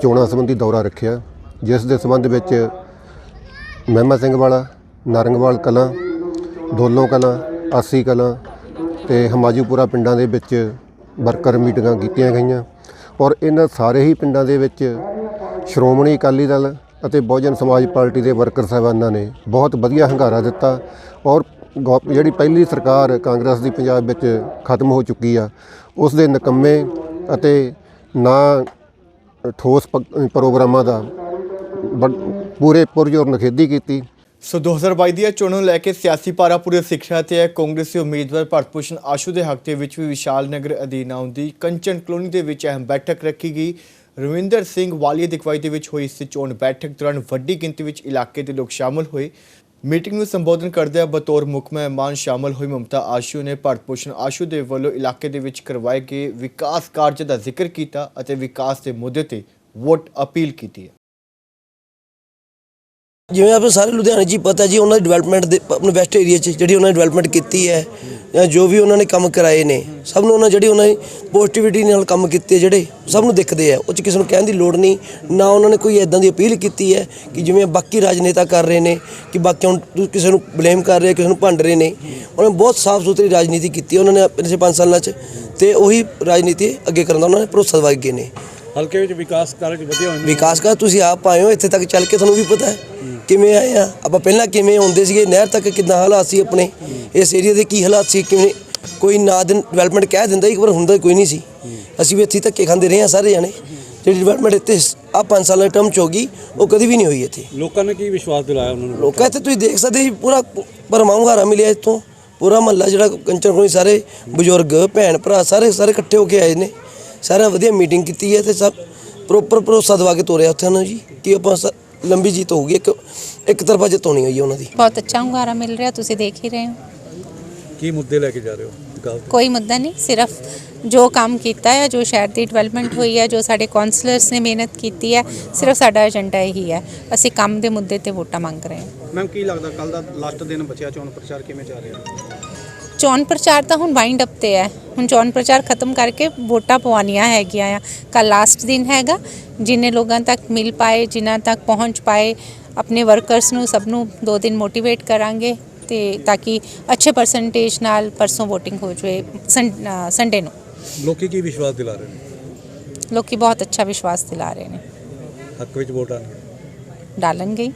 ਚੋਣਾਂ ਸੰਬੰਧੀ ਦੌਰਾ ਰੱਖਿਆ, ਜਿਸ ਦੇ ਸੰਬੰਧ ਵਿੱਚ ਮਹਿਮਾ ਸਿੰਘ ਵਾਲਾ, ਨਾਰੰਗਵਾਲ ਕਲਾਂ, ਦੋਲੋਂ ਕਲਾਂ, ਆਸੀ ਕਲਾਂ ਤੇ ਹਮਾਜੂਪੁਰਾ ਪਿੰਡਾਂ ਦੇ ਵਿੱਚ ਵਰਕਰ ਮੀਟਿੰਗਾਂ ਕੀਤੀਆਂ ਗਈਆਂ ਔਰ ਇਹਨਾਂ ਸਾਰੇ ਹੀ ਪਿੰਡਾਂ ਦੇ ਵਿੱਚ ਸ਼੍ਰੋਮਣੀ ਅਕਾਲੀ ਦਲ ਅਤੇ ਬਹੁਜਨ ਸਮਾਜ ਪਾਰਟੀ ਦੇ ਵਰਕਰ ਸਾਹਿਬਾਨਾਂ ਨੇ ਬਹੁਤ ਵਧੀਆ ਹੁੰਗਾਰਾ ਦਿੱਤਾ ਔਰ ਜਿਹੜੀ ਪਹਿਲੀ ਸਰਕਾਰ ਕਾਂਗਰਸ ਦੀ ਪੰਜਾਬ ਵਿੱਚ ਖਤਮ ਹੋ ਚੁੱਕੀ ਆ ਉਸ ਦੇ ਨਿਕੰਮੇ ਅਤੇ ਨਾ ਠੋਸ ਪ੍ਰੋਗਰਾਮਾਂ ਦਾ ਪੂਰੇ ਪੁਰਜੋਰ ਨਿਖੇਧੀ ਕੀਤੀ। ਸੋ 2022 ਦੀਆਂ ਚੋਣਾਂ ਨੂੰ ਲੈ ਕੇ ਸਿਆਸੀ ਪਾਰਾ ਪੂਰੇ ਸਿੱਖਿਆ ਤੇ ਹੈ। ਕਾਂਗਰਸੀ ਉਮੀਦਵਾਰ ਭਰਤ ਭੂਸ਼ਣ ਆਸ਼ੂ ਦੇ ਹੱਕ ਦੇ ਵਿੱਚ ਵੀ ਵਿਸ਼ਾਲ ਨਗਰ ਅਧੀਨ ਆਉਂਦੀ ਕੰਚਨ ਕਲੋਨੀ ਦੇ ਵਿੱਚ ਅਹਿਮ ਬੈਠਕ ਰੱਖੀ ਗਈ। ਰਵਿੰਦਰ ਸਿੰਘ ਵਾਲੀਆ ਦੀ ਅਗਵਾਈ ਦੇ ਵਿੱਚ ਹੋਈ ਇਸ ਚੋਣ ਬੈਠਕ ਦੌਰਾਨ ਵੱਡੀ ਗਿਣਤੀ ਵਿੱਚ ਇਲਾਕੇ ਦੇ ਲੋਕ ਸ਼ਾਮਲ ਹੋਏ। ਮੀਟਿੰਗ ਨੂੰ ਸੰਬੋਧਨ ਕਰਦਿਆਂ ਬਤੌਰ ਮੁੱਖ ਮਹਿਮਾਨ ਸ਼ਾਮਲ ਹੋਈ ਮਮਤਾ ਆਸ਼ੂ ਨੇ ਭਰਤ ਭੂਸ਼ਣ ਆਸ਼ੂ ਦੇ ਵੱਲੋਂ ਇਲਾਕੇ ਦੇ ਵਿੱਚ ਕਰਵਾਏ ਗਏ ਵਿਕਾਸ ਕਾਰਜ ਦਾ ਜ਼ਿਕਰ ਕੀਤਾ ਅਤੇ ਵਿਕਾਸ ਦੇ ਮੁੱਦੇ ਤੇ ਵੋਟ ਅਪੀਲ ਕੀਤੀ ਹੈ। ਜਿਵੇਂ ਆਪਾਂ ਸਾਰੇ ਲੁਧਿਆਣੇ 'ਚ ਹੀ ਪਤਾ ਜੀ ਉਹਨਾਂ ਦੀ ਡਿਵੈਲਪਮੈਂਟ ਦੇ ਆਪਣੇ ਵੈਸਟ ਏਰੀਆ 'ਚ ਜਿਹੜੀ ਉਹਨਾਂ ਨੇ ਡਿਵੈਲਪਮੈਂਟ ਕੀਤੀ ਹੈ ਜਾਂ ਜੋ ਵੀ ਉਹਨਾਂ ਨੇ ਕੰਮ ਕਰਾਏ ਨੇ ਸਭ ਨੂੰ ਉਹਨਾਂ ਜਿਹੜੀ ਉਹਨਾਂ ਨੇ ਪੋਜ਼ਿਟਿਵਿਟੀ ਨਾਲ ਕੰਮ ਕੀਤੇ ਜਿਹੜੇ ਸਭ ਨੂੰ ਦਿਖਦੇ ਆ। ਉਹ 'ਚ ਕਿਸੇ ਨੂੰ ਕਹਿਣ ਦੀ ਲੋੜ ਨਹੀਂ, ਨਾ ਉਹਨਾਂ ਨੇ ਕੋਈ ਇੱਦਾਂ ਦੀ ਅਪੀਲ ਕੀਤੀ ਹੈ ਕਿ ਜਿਵੇਂ ਬਾਕੀ ਰਾਜਨੇਤਾ ਕਰ ਰਹੇ ਨੇ ਕਿ ਬਾਕੀ ਹੁਣ ਕਿਸੇ ਨੂੰ ਬਲੇਮ ਕਰ ਰਹੇ, ਕਿਸੇ ਨੂੰ ਭੰਡ ਰਹੇ ਨੇ। ਉਹਨਾਂ ਨੇ ਬਹੁਤ ਸਾਫ਼ ਸੁਥਰੀ ਰਾਜਨੀਤੀ ਕੀਤੀ ਉਹਨਾਂ ਨੇ ਪਿਛਲੇ 5 ਸਾਲਾਂ 'ਚ ਤੇ ਉਹੀ ਰਾਜਨੀਤੀ ਅੱਗੇ ਕਰਨ ਦਾ ਉਹਨਾਂ ਨੇ ਭਰੋਸਾ ਦਵਾ ਗਏ ਨੇ। ਹਲਕੇ ਵਿੱਚ ਵਿਕਾਸ ਕਾਰਜ ਵਧੀਆ ਹੋਏ ਨੇ। ਵਿਕਾਸ ਕਰ ਤੁਸੀਂ ਆਪ ਆਏ ਹੋ ਇੱਥੇ ਤੱਕ ਚੱਲ ਕੇ, ਤੁਹਾਨੂੰ ਵੀ ਪਤਾ ਹੈ ਕਿਵੇਂ ਆਏ ਆ ਆਪਾਂ। ਪਹਿਲਾਂ ਕਿਵੇਂ ਆਉਂਦੇ ਸੀਗੇ, ਨਹਿਰ ਤੱਕ ਕਿੱਦਾਂ ਹਾਲਾਤ ਸੀ ਆਪਣੇ ਇਸ ਏਰੀਆ ਦੇ, ਕੀ ਹਾਲਾਤ ਸੀ, ਕਿਵੇਂ ਕੋਈ ਨਾ ਦਿਨ ਡਿਵੈਲਪਮੈਂਟ ਕਹਿ ਦਿੰਦਾ ਇੱਕ ਵਾਰ ਹੁੰਦਾ ਕੋਈ ਨਹੀਂ ਸੀ। ਅਸੀਂ ਵੀ ਇੱਥੇ ਧੱਕੇ ਖਾਂਦੇ ਰਹੇ ਹਾਂ ਸਾਰੇ ਜਾਣੇ। ਜਿਹੜੀ ਡਿਵੈਲਪਮੈਂਟ ਇੱਥੇ ਆ 5 ਸਾਲਾਂ ਦੇ ਟਰਮ 'ਚ ਹੋ ਗਈ ਉਹ ਕਦੀ ਵੀ ਨਹੀਂ ਹੋਈ ਇੱਥੇ। ਲੋਕਾਂ ਨੇ ਕੀ ਵਿਸ਼ਵਾਸ ਦਿਲਾਇਆ ਉਹਨਾਂ ਨੂੰ? ਲੋਕਾਂ ਇੱਥੇ ਤੁਸੀਂ ਦੇਖ ਸਕਦੇ ਜੀ ਪੂਰਾ ਭਰਵਾਂ ਹੁੰਗਾਰਾ ਮਿਲਿਆ ਇੱਥੋਂ। ਪੂਰਾ ਮਹੱਲਾ ਜਿਹੜਾ ਕੰਚਨ ਕੋਈ ਸਾਰੇ ਬਜ਼ੁਰਗ ਭੈਣ ਭਰਾ ਸਾਰੇ ਇਕੱਠੇ ਹੋ ਕੇ ਆਏ ਨੇ। ਸਾਰਿਆਂ ਵਧੀਆ ਮੀਟਿੰਗ ਕੀਤੀ ਹੈ ਤੇ ਸਭ ਪ੍ਰੋਪਰ ਭਰੋਸਾ ਦਵਾ ਕੇ ਤੋਰਿਆ ਉੱਥੇ ਉਹਨਾਂ ਜੀ ਕਿ ਆਪਾਂ ਲੰਬੀ जीत होगी, एक तरफा जित होनी हुई उन्होंने। बहुत अच्छा hungaरा मिल रहा है, तुसी देख ही रहे हो। की मुद्दे लेके जा रहे हो? कोई मुद्दा नहीं, सिर्फ जो काम किया है, जो शहर की डिवेलपमेंट हुई है, जो साडे काउंसलर्स ने मेहनत की है, सिर्फ साडा एजेंडा यही है। असी काम के मुद्दे ते वोटां मंग रहे हैं। मैम की लगता कल दा लास्ट दिन बचिया चोण प्रचार किवें जा रहा है? चोण प्रचार तो हुण वाइंड अप ते है, हुण चोण प्रचार खत्म करके वोटां पवानियां हैगियां आ। कल लास्ट दिन हैगा, जिन्ने लोगों तक मिल पाए, जिन्हां तक पहुँच पाए, अपने वर्कर्स नूं सब नूं 2 दिन मोटिवेट करांगे ते ताकि अच्छे परसेंटेज नाल परसों वोटिंग हो जाए संडे नूं। लोकी की विश्वास दिला रहे हैं? लोकी बहुत अच्छा विश्वास दिला रहे हैं। हक विच वोट डालणगे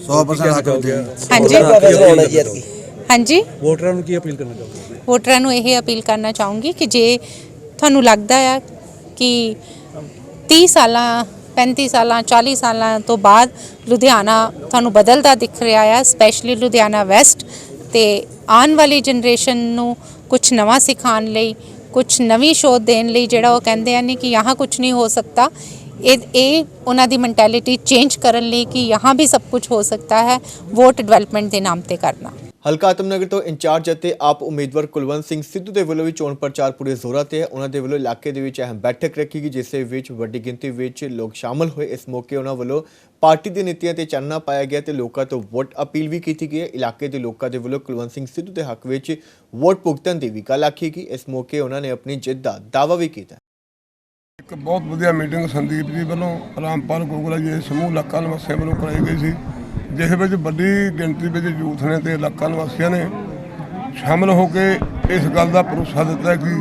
100% हक होगा। हाँ जी हाँ जी। वोटरां नूं की अपील करना चाहोगे? वोटरां नूं ਇਹ अपील करना चाहूँगी कि जे ਤੁਹਾਨੂੰ ਲੱਗਦਾ ਹੈ कि 30 ਸਾਲਾਂ 35 ਸਾਲਾਂ 40 ਸਾਲਾਂ ਤੋਂ ਬਾਅਦ ਲੁਧਿਆਣਾ ਤੁਹਾਨੂੰ ਬਦਲਦਾ ਦਿਖ ਰਿਹਾ ਹੈ, ਸਪੈਸ਼ਲੀ ਲੁਧਿਆਣਾ ਵੈਸਟ, ਤੇ ਆਉਣ ਵਾਲੀ ਜਨਰੇਸ਼ਨ ਨੂੰ ਕੁਝ ਨਵਾਂ ਸਿਖਾਉਣ ਲਈ, ਕੁਝ ਨਵੀਂ ਸੋਧ ਦੇਣ ਲਈ, ਜਿਹੜਾ ਉਹ ਕਹਿੰਦੇ ਹਨ ਕਿ यहाँ कुछ नहीं हो सकता, ਇਹ ਉਹਨਾਂ ਦੀ ਮੈਂਟੈਲਿਟੀ ਚੇਂਜ ਕਰਨ ਲਈ ਕਿ यहाँ भी सब कुछ हो सकता है, ਵੋਟ ਡਿਵੈਲਪਮੈਂਟ ਦੇ ਨਾਮ ਤੇ ਕਰਨਾ। ਹਲਕਾ ਆਤਮਨਗਰ ਤੋਂ ਇੰਚਾਰਜ ਅਤੇ ਆਪ ਉਮੀਦਵਾਰ ਕੁਲਵੰਤ ਸਿੰਘ ਸਿੱਧੂ ਦੇ ਵੱਲੋਂ ਵੀ ਚੋਣ ਪ੍ਰਚਾਰ ਪੂਰੇ ਜ਼ੋਰਾਂ ਤੇ ਹੈ। ਉਹਨਾਂ ਦੇ ਵੱਲੋਂ ਇਲਾਕੇ ਦੇ ਵਿੱਚ ਅਹਿਮ ਬੈਠਕ ਰੱਖੀ ਗਈ, ਜਿਸ ਦੇ ਵਿੱਚ ਵੱਡੀ ਗਿਣਤੀ ਵਿੱਚ ਲੋਕ ਸ਼ਾਮਲ ਹੋਏ। ਇਸ ਮੌਕੇ ਉਹਨਾਂ ਵੱਲੋਂ ਪਾਰਟੀ ਦੀ ਨੀਤੀਆਂ ਤੇ ਚਾਨਣਾ ਪਾਇਆ ਗਿਆ ਤੇ ਲੋਕਾਂ ਤੋਂ ਵੋਟ ਅਪੀਲ ਵੀ ਕੀਤੀ ਗਈ ਹੈ। ਇਲਾਕੇ ਦੇ ਲੋਕਾਂ ਦੇ ਵੱਲੋਂ ਕੁਲਵੰਤ ਸਿੰਘ ਸਿੱਧੂ ਦੇ ਹੱਕ ਵਿੱਚ ਵੋਟ ਭੁਗਤਣ ਦੀ ਵੀ ਗੱਲ ਆਖੀ ਗਈ। ਇਸ ਮੌਕੇ ਉਹਨਾਂ ਨੇ ਆਪਣੀ ਜਿੱਤ ਦਾ ਦਾਅਵਾ ਵੀ ਕੀਤਾ। ਇੱਕ ਬਹੁਤ ਵਧੀਆ ਮੀਟਿੰਗ ਸੰਦੀਪ ਜੀ ਵੱਲੋਂ ਰਾਮਪਾਲ ਗੋਗਲਾ ਜੀ ਸਮੂਹ ਇਲਾਕਾ ਨਿਵਾਸੀਆਂ ਵੱਲੋਂ ਕਰਾਈ ਗਈ ਸੀ, ਜਿਸ ਵਿੱਚ ਵੱਡੀ ਗਿਣਤੀ ਵਿੱਚ ਯੂਥ ਨੇ ਤੇ ਇਲਾਕਾ ਨਿਵਾਸੀਆਂ ਨੇ ਸ਼ਾਮਲ ਹੋ ਕੇ ਇਸ ਗੱਲ ਦਾ ਭਰੋਸਾ ਦਿੱਤਾ ਕਿ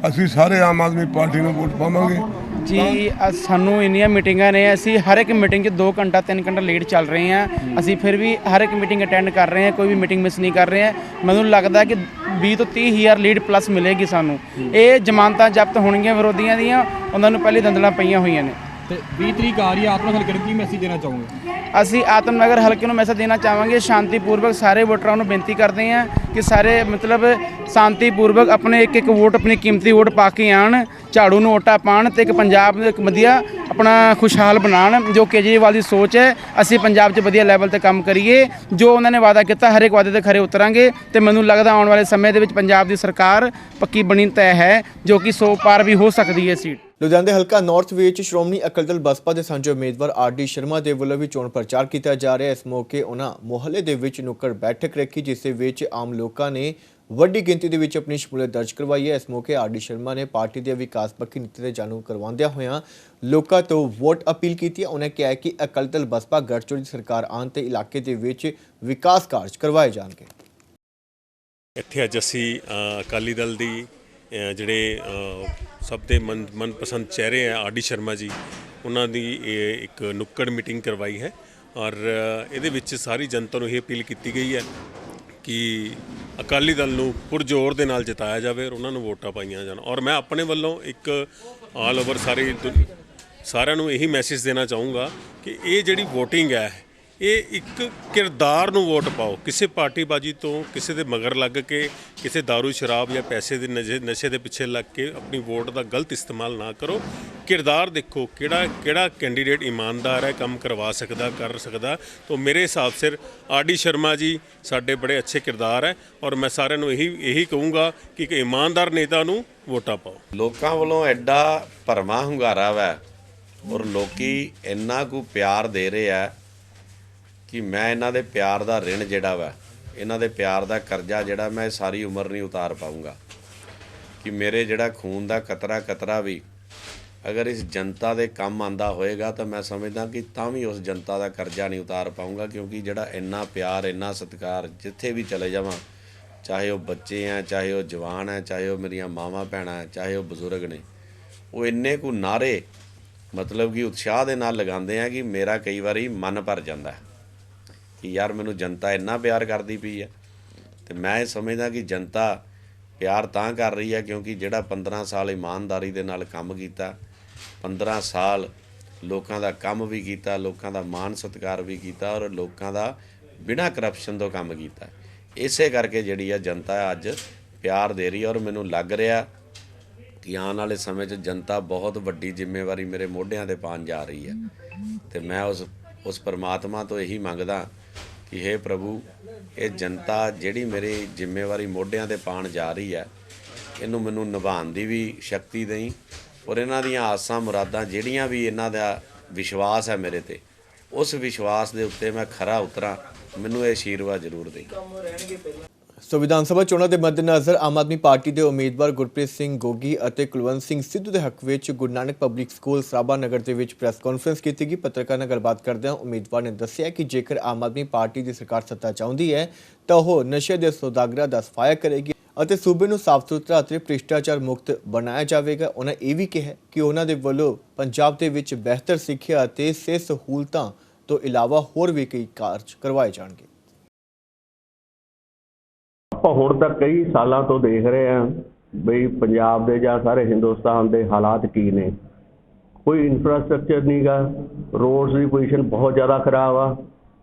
ਅਸੀਂ ਸਾਰੇ ਆਮ ਆਦਮੀ ਪਾਰਟੀ ਨੂੰ ਵੋਟ ਪਾਵਾਂਗੇ ਜੀ। ਸਾਨੂੰ ਇੰਨੀਆਂ ਮੀਟਿੰਗਾਂ ਨੇ, ਅਸੀਂ ਹਰ ਇੱਕ ਮੀਟਿੰਗ 'ਚ 2 ਘੰਟਾ 3 ਘੰਟਾ ਲੇਟ ਚੱਲ ਰਹੇ ਹਾਂ। ਅਸੀਂ ਫਿਰ ਵੀ ਹਰ ਇੱਕ ਮੀਟਿੰਗ ਅਟੈਂਡ ਕਰ ਰਹੇ ਹਾਂ, ਕੋਈ ਵੀ ਮੀਟਿੰਗ ਮਿਸ ਨਹੀਂ ਕਰ ਰਹੇ ਹਾਂ। ਮੈਨੂੰ ਲੱਗਦਾ ਕਿ 20 ਤੋਂ 30 ਹਜ਼ਾਰ ਲੀਡ ਪਲੱਸ ਮਿਲੇਗੀ ਸਾਨੂੰ। ਇਹ ਜ਼ਮਾਨਤਾਂ ਜ਼ਬਤ ਹੋਣਗੀਆਂ ਵਿਰੋਧੀਆਂ ਦੀਆਂ, ਉਹਨਾਂ ਨੂੰ ਪਹਿਲੇ ਦੰਦਲਾਂ ਪਈਆਂ ਹੋਈਆਂ ਨੇ। ਤੇ 20 ਤਰੀਕ ਆ ਰਹੀ ਹੈ, ਆਤਮ ਹਲਕੇ ਨੂੰ ਕੀ ਮੈਸੇਜ ਦੇਣਾ ਚਾਹੋਗੇ? ਅਸੀਂ ਆਤਮਨਗਰ ਹਲਕੇ ਨੂੰ ਮੈਸੇਜ ਦੇਣਾ ਚਾਹਾਂਗੇ, ਸ਼ਾਂਤੀਪੂਰਵਕ ਸਾਰੇ ਵੋਟਰਾਂ ਨੂੰ ਬੇਨਤੀ ਕਰਦੇ ਹਾਂ ਕਿ ਸਾਰੇ ਮਤਲਬ ਸ਼ਾਂਤੀਪੂਰਵਕ ਆਪਣੇ ਇੱਕ ਇੱਕ ਵੋਟ, ਆਪਣੀ ਕੀਮਤੀ ਵੋਟ ਪਾ ਕੇ ਆਉਣ, ਝਾੜੂ ਨੂੰ ਵੋਟਾਂ ਪਾਉਣ ਤੇ ਇੱਕ ਪੰਜਾਬ ਨੂੰ ਇੱਕ ਵਧੀਆ ਆਪਣਾ ਖੁਸ਼ਹਾਲ ਬਣਾਉਣ। ਜੋ ਕੇਜਰੀਵਾਲ ਦੀ ਸੋਚ ਹੈ, ਅਸੀਂ ਪੰਜਾਬ 'ਚ ਵਧੀਆ ਲੈਵਲ ਤੇ ਕੰਮ ਕਰੀਏ। ਜੋ ਉਹਨਾਂ ਨੇ ਵਾਅਦਾ ਕੀਤਾ, ਹਰ ਇੱਕ ਵਾਅਦੇ ਤੇ ਖਰੇ ਉਤਰਾਂਗੇ ਤੇ ਮੈਨੂੰ ਲੱਗਦਾ ਆਉਣ ਵਾਲੇ ਸਮੇਂ ਦੇ ਵਿੱਚ ਪੰਜਾਬ ਦੀ ਸਰਕਾਰ ਪੱਕੀ ਬਣੀ ਤੈਅ ਹੈ, ਜੋ ਕਿ 100 ਪਾਰ ਵੀ ਹੋ ਸਕਦੀ ਹੈ ਸੀਟ। ਲੁਧਿਆਣਾ ਹਲਕਾ ਨਾਰਥ ਵਿੱਚ ਸ਼੍ਰੋਮਣੀ ਅਕਾਲੀ ਦਲ ਬਸਪਾ ਦੇ ਸਾਂਝੇ ਉਮੀਦਵਾਰ ਆਰ.ਡੀ. ਸ਼ਰਮਾ ਦੇ ਵੱਲੋਂ ਵੀ ਚੋਣ ਪ੍ਰਚਾਰ ਕੀਤਾ ਜਾ ਰਿਹਾ ਹੈ। ਇਸ ਮੌਕੇ ਉਹਨਾਂ ਮੁਹੱਲੇ ਦੇ ਵਿੱਚ ਨੁੱਕੜ ਬੈਠਕ ਰੱਖੀ, ਜਿਸ ਦੇ ਵਿੱਚ ਆਮ ਲੋਕਾਂ ਨੇ ਵੱਡੀ ਗਿਣਤੀ ਦੇ ਵਿੱਚ ਆਪਣੀ ਸ਼ਮੂਲੀਅਤ ਦਰਜ ਕਰਵਾਈ ਹੈ। ਇਸ ਮੌਕੇ ਆਰ.ਡੀ. ਸ਼ਰਮਾ ਨੇ ਪਾਰਟੀ ਦੇ ਵਿਕਾਸ ਪੱਖੀ ਨੀਤੀ ਤੇ ਜਾਣੂ ਕਰਵਾਉਂਦਿਆਂ ਹੋਇਆਂ ਲੋਕਾਂ ਤੋਂ ਵੋਟ ਅਪੀਲ ਕੀਤੀ ਹੈ। ਉਹਨਾਂ ਕਿਹਾ ਕਿ ਅਕਾਲੀ ਦਲ ਬਸਪਾ ਗੱਠਜੋੜ ਦੀ ਸਰਕਾਰ ਆਉਣ ਤੇ ਇਲਾਕੇ ਦੇ ਵਿੱਚ ਵਿਕਾਸ ਕਾਰਜ ਕਰਵਾਏ ਜਾਣਗੇ। ਇੱਥੇ ਅੱਜ ਅਸੀਂ ਅਕਾਲੀ ਦਲ ਦੀ ਜਿਹੜੇ ਸਭ ਦੇ ਮਨਪਸੰਦ ਚਿਹਰੇ ਆ ਆਰ.ਡੀ. ਸ਼ਰਮਾ ਜੀ, ਉਹਨਾਂ ਦੀ ਇੱਕ ਨੁੱਕੜ ਮੀਟਿੰਗ ਕਰਵਾਈ ਹੈ ਔਰ ਇਹਦੇ ਵਿੱਚ ਸਾਰੀ ਜਨਤਾ ਨੂੰ ਇਹ ਅਪੀਲ ਕੀਤੀ ਗਈ ਹੈ ਕਿ ਅਕਾਲੀ ਦਲ ਨੂੰ ਪੁਰਜ਼ੋਰ ਦੇ ਨਾਲ ਜਿਤਾਇਆ ਜਾਵੇ ਔਰ ਉਹਨਾਂ ਨੂੰ ਵੋਟਾਂ ਪਾਈਆਂ ਜਾਣ। ਔਰ ਮੈਂ ਆਪਣੇ ਵੱਲੋਂ ਇੱਕ ਆਲ ਓਵਰ ਸਾਰਿਆਂ ਨੂੰ ਇਹੀ ਮੈਸੇਜ ਦੇਣਾ ਚਾਹੂੰਗਾ ਕਿ ਇਹ ਜਿਹੜੀ ਵੋਟਿੰਗ ਹੈ, ਇਹ ਇੱਕ ਕਿਰਦਾਰ ਨੂੰ ਵੋਟ ਪਾਓ। ਕਿਸੇ ਪਾਰਟੀਬਾਜ਼ੀ ਤੋਂ, ਕਿਸੇ ਦੇ ਮਗਰ ਲੱਗ ਕੇ, ਕਿਸੇ ਦਾਰੂ ਸ਼ਰਾਬ ਜਾਂ ਪੈਸੇ ਦੇ ਨਸ਼ੇ ਦੇ ਪਿੱਛੇ ਲੱਗ ਕੇ ਆਪਣੀ ਵੋਟ ਦਾ ਗਲਤ ਇਸਤੇਮਾਲ ਨਾ ਕਰੋ। ਕਿਰਦਾਰ ਦੇਖੋ, ਕਿਹੜਾ ਕੈਂਡੀਡੇਟ ਇਮਾਨਦਾਰ ਹੈ, ਕੰਮ ਕਰਵਾ ਸਕਦਾ, ਕਰ ਸਕਦਾ। ਤਾਂ ਮੇਰੇ ਹਿਸਾਬ ਸਿਰ ਆਰ.ਡੀ. ਸ਼ਰਮਾ ਜੀ ਸਾਡੇ ਬੜੇ ਅੱਛੇ ਕਿਰਦਾਰ ਹੈ ਔਰ ਮੈਂ ਸਾਰਿਆਂ ਨੂੰ ਇਹੀ ਕਹੂੰਗਾ ਕਿ ਇੱਕ ਇਮਾਨਦਾਰ ਨੇਤਾ ਨੂੰ ਵੋਟਾਂ ਪਾਓ। ਲੋਕਾਂ ਵੱਲੋਂ ਐਡਾ ਭਰਮਾ ਹੁੰਗਾਰਾ ਵਾ ਔਰ ਲੋਕੀ ਇੰਨਾ ਕੁ ਪਿਆਰ ਦੇ ਰਹੇ ਆ ਕਿ ਮੈਂ ਇਹਨਾਂ ਦੇ ਪਿਆਰ ਦਾ ਰਿਣ ਜਿਹੜਾ ਵਾ, ਇਹਨਾਂ ਦੇ ਪਿਆਰ ਦਾ ਕਰਜ਼ਾ ਜਿਹੜਾ ਮੈਂ ਸਾਰੀ ਉਮਰ ਨਹੀਂ ਉਤਾਰ ਪਾਊਂਗਾ। ਕਿ ਮੇਰੇ ਜਿਹੜਾ ਖੂਨ ਦਾ ਕਤਰਾ ਵੀ ਅਗਰ ਇਸ ਜਨਤਾ ਦੇ ਕੰਮ ਆਂਦਾ ਹੋਏਗਾ ਤਾਂ ਮੈਂ ਸਮਝਦਾ ਕਿ ਤਾਂ ਵੀ ਉਸ ਜਨਤਾ ਦਾ ਕਰਜ਼ਾ ਨਹੀਂ ਉਤਾਰ ਪਾਊਂਗਾ। ਕਿਉਂਕਿ ਜਿਹੜਾ ਇੰਨਾ ਪਿਆਰ, ਇੰਨਾ ਸਤਿਕਾਰ, ਜਿੱਥੇ ਵੀ ਚਲੇ ਜਾਵਾਂ, ਚਾਹੇ ਉਹ ਬੱਚੇ ਆ, ਚਾਹੇ ਉਹ ਜਵਾਨ ਹੈ, ਚਾਹੇ ਉਹ ਮੇਰੀਆਂ ਮਾਵਾਂ ਭੈਣਾਂ, ਚਾਹੇ ਉਹ ਬਜ਼ੁਰਗ ਨੇ, ਉਹ ਇੰਨੇ ਕੁ ਨਾਰੇ ਮਤਲਬ ਕਿ ਉਤਸ਼ਾਹ ਦੇ ਨਾਲ ਲਗਾਉਂਦੇ ਆ ਕਿ ਮੇਰਾ ਕਈ ਵਾਰੀ ਮਨ ਭਰ ਜਾਂਦਾ ਕਿ ਯਾਰ ਮੈਨੂੰ ਜਨਤਾ ਇੰਨਾ ਪਿਆਰ ਕਰਦੀ ਪਈ ਹੈ। ਤੇ ਮੈਂ ਇਹ ਸਮਝਦਾ ਕਿ ਜਨਤਾ ਪਿਆਰ ਤਾਂ ਕਰ ਰਹੀ ਹੈ ਕਿਉਂਕਿ ਜਿਹੜਾ 15 ਸਾਲ ਇਮਾਨਦਾਰੀ ਦੇ ਨਾਲ ਕੰਮ ਕੀਤਾ, 15 ਸਾਲ ਲੋਕਾਂ ਦਾ ਕੰਮ ਵੀ ਕੀਤਾ, ਲੋਕਾਂ ਦਾ ਮਾਣ ਸਤਿਕਾਰ ਵੀ ਕੀਤਾ ਔਰ ਲੋਕਾਂ ਦਾ ਬਿਨਾਂ ਕਰਪਸ਼ਨ ਤੋਂ ਕੰਮ ਕੀਤਾ। ਇਸੇ ਕਰਕੇ ਜਿਹੜੀ ਆ ਜਨਤਾ ਅੱਜ ਪਿਆਰ ਦੇ ਰਹੀ ਔਰ ਮੈਨੂੰ ਲੱਗ ਰਿਹਾ ਕਿ ਆਉਣ ਵਾਲੇ ਸਮੇਂ 'ਚ ਜਨਤਾ ਬਹੁਤ ਵੱਡੀ ਜ਼ਿੰਮੇਵਾਰੀ ਮੇਰੇ ਮੋਢਿਆਂ 'ਤੇ ਪਾਉਣ ਜਾ ਰਹੀ ਹੈ। ਤੇ ਮੈਂ ਉਸ ਪਰਮਾਤਮਾ ਤੋਂ ਇਹੀ ਮੰਗਦਾ ਕਿ हे ਪ੍ਰਭੂ, ਇਹ ਜਨਤਾ ਜਿਹੜੀ ਮੇਰੀ ਜ਼ਿੰਮੇਵਾਰੀ ਮੋਢਿਆਂ 'ਤੇ ਪਾਉਣ ਜਾ ਰਹੀ ਹੈ, ਇਹਨੂੰ ਮੈਨੂੰ ਨਿਭਾਉਣ ਦੀ ਵੀ ਸ਼ਕਤੀ ਦੇਈ ਔਰ ਇਹਨਾਂ ਦੀਆਂ ਆਸਾਂ ਮੁਰਾਦਾਂ ਜਿਹੜੀਆਂ ਵੀ ਇਹਨਾਂ ਦਾ ਵਿਸ਼ਵਾਸ ਹੈ ਮੇਰੇ 'ਤੇ, ਉਸ ਵਿਸ਼ਵਾਸ ਦੇ ਉੱਤੇ ਮੈਂ ਖਰਾ ਉਤਰਾਂ। ਮੈਨੂੰ ਇਹ ਆਸ਼ੀਰਵਾਦ ਜ਼ਰੂਰ ਦੇਈ। ਸੋ ਵਿਧਾਨ ਸਭਾ ਚੋਣਾਂ ਦੇ ਮੱਦੇਨਜ਼ਰ ਆਮ ਆਦਮੀ ਪਾਰਟੀ ਦੇ ਉਮੀਦਵਾਰ ਗੁਰਪ੍ਰੀਤ ਸਿੰਘ ਗੋਗੀ ਅਤੇ ਕੁਲਵੰਤ ਸਿੰਘ ਸਿੱਧੂ ਦੇ ਹੱਕ ਵਿੱਚ ਗੁਰੂ ਨਾਨਕ ਪਬਲਿਕ ਸਕੂਲ ਸਰਾਭਾ ਨਗਰ ਦੇ ਵਿੱਚ ਪ੍ਰੈਸ ਕਾਨਫਰੰਸ ਕੀਤੀ ਗਈ। ਪੱਤਰਕਾਰਾਂ ਨਾਲ ਗੱਲਬਾਤ ਕਰਦਿਆਂ ਉਮੀਦਵਾਰ ਨੇ ਦੱਸਿਆ ਕਿ ਜੇਕਰ ਆਮ ਆਦਮੀ ਪਾਰਟੀ ਦੀ ਸਰਕਾਰ ਸੱਤਾ ਚਾਹੁੰਦੀ ਹੈ ਤਾਂ ਉਹ ਨਸ਼ੇ ਦੇ ਸੌਦਾਗਰਾਂ ਦਾ ਸਫਾਇਆ ਕਰੇਗੀ ਅਤੇ ਸੂਬੇ ਨੂੰ ਸਾਫ਼ ਸੁਥਰਾ ਅਤੇ ਭ੍ਰਿਸ਼ਟਾਚਾਰ ਮੁਕਤ ਬਣਾਇਆ ਜਾਵੇਗਾ। ਉਹਨਾਂ ਇਹ ਵੀ ਕਿਹਾ ਕਿ ਉਹਨਾਂ ਦੇ ਵੱਲੋਂ ਪੰਜਾਬ ਦੇ ਵਿੱਚ ਬਿਹਤਰ ਸਿੱਖਿਆ ਅਤੇ ਸਿਹਤ ਸਹੂਲਤਾਂ ਤੋਂ ਇਲਾਵਾ ਹੋਰ ਵੀ ਕਈ ਕਾਰਜ ਕਰਵਾਏ ਜਾਣਗੇ। ਆਪਾਂ ਹੁਣ ਤੱਕ ਕਈ ਸਾਲਾਂ ਤੋਂ ਦੇਖ ਰਹੇ ਹਾਂ ਬਈ ਪੰਜਾਬ ਦੇ ਜਾਂ ਸਾਰੇ ਹਿੰਦੁਸਤਾਨ ਦੇ ਹਾਲਾਤ ਕੀ ਨੇ। ਕੋਈ ਇਨਫਰਾਸਟ੍ਰਕਚਰ ਨਹੀਂ ਗਾ, ਰੋਡਸ ਦੀ ਪੋਜੀਸ਼ਨ ਬਹੁਤ ਜ਼ਿਆਦਾ ਖਰਾਬ ਆ,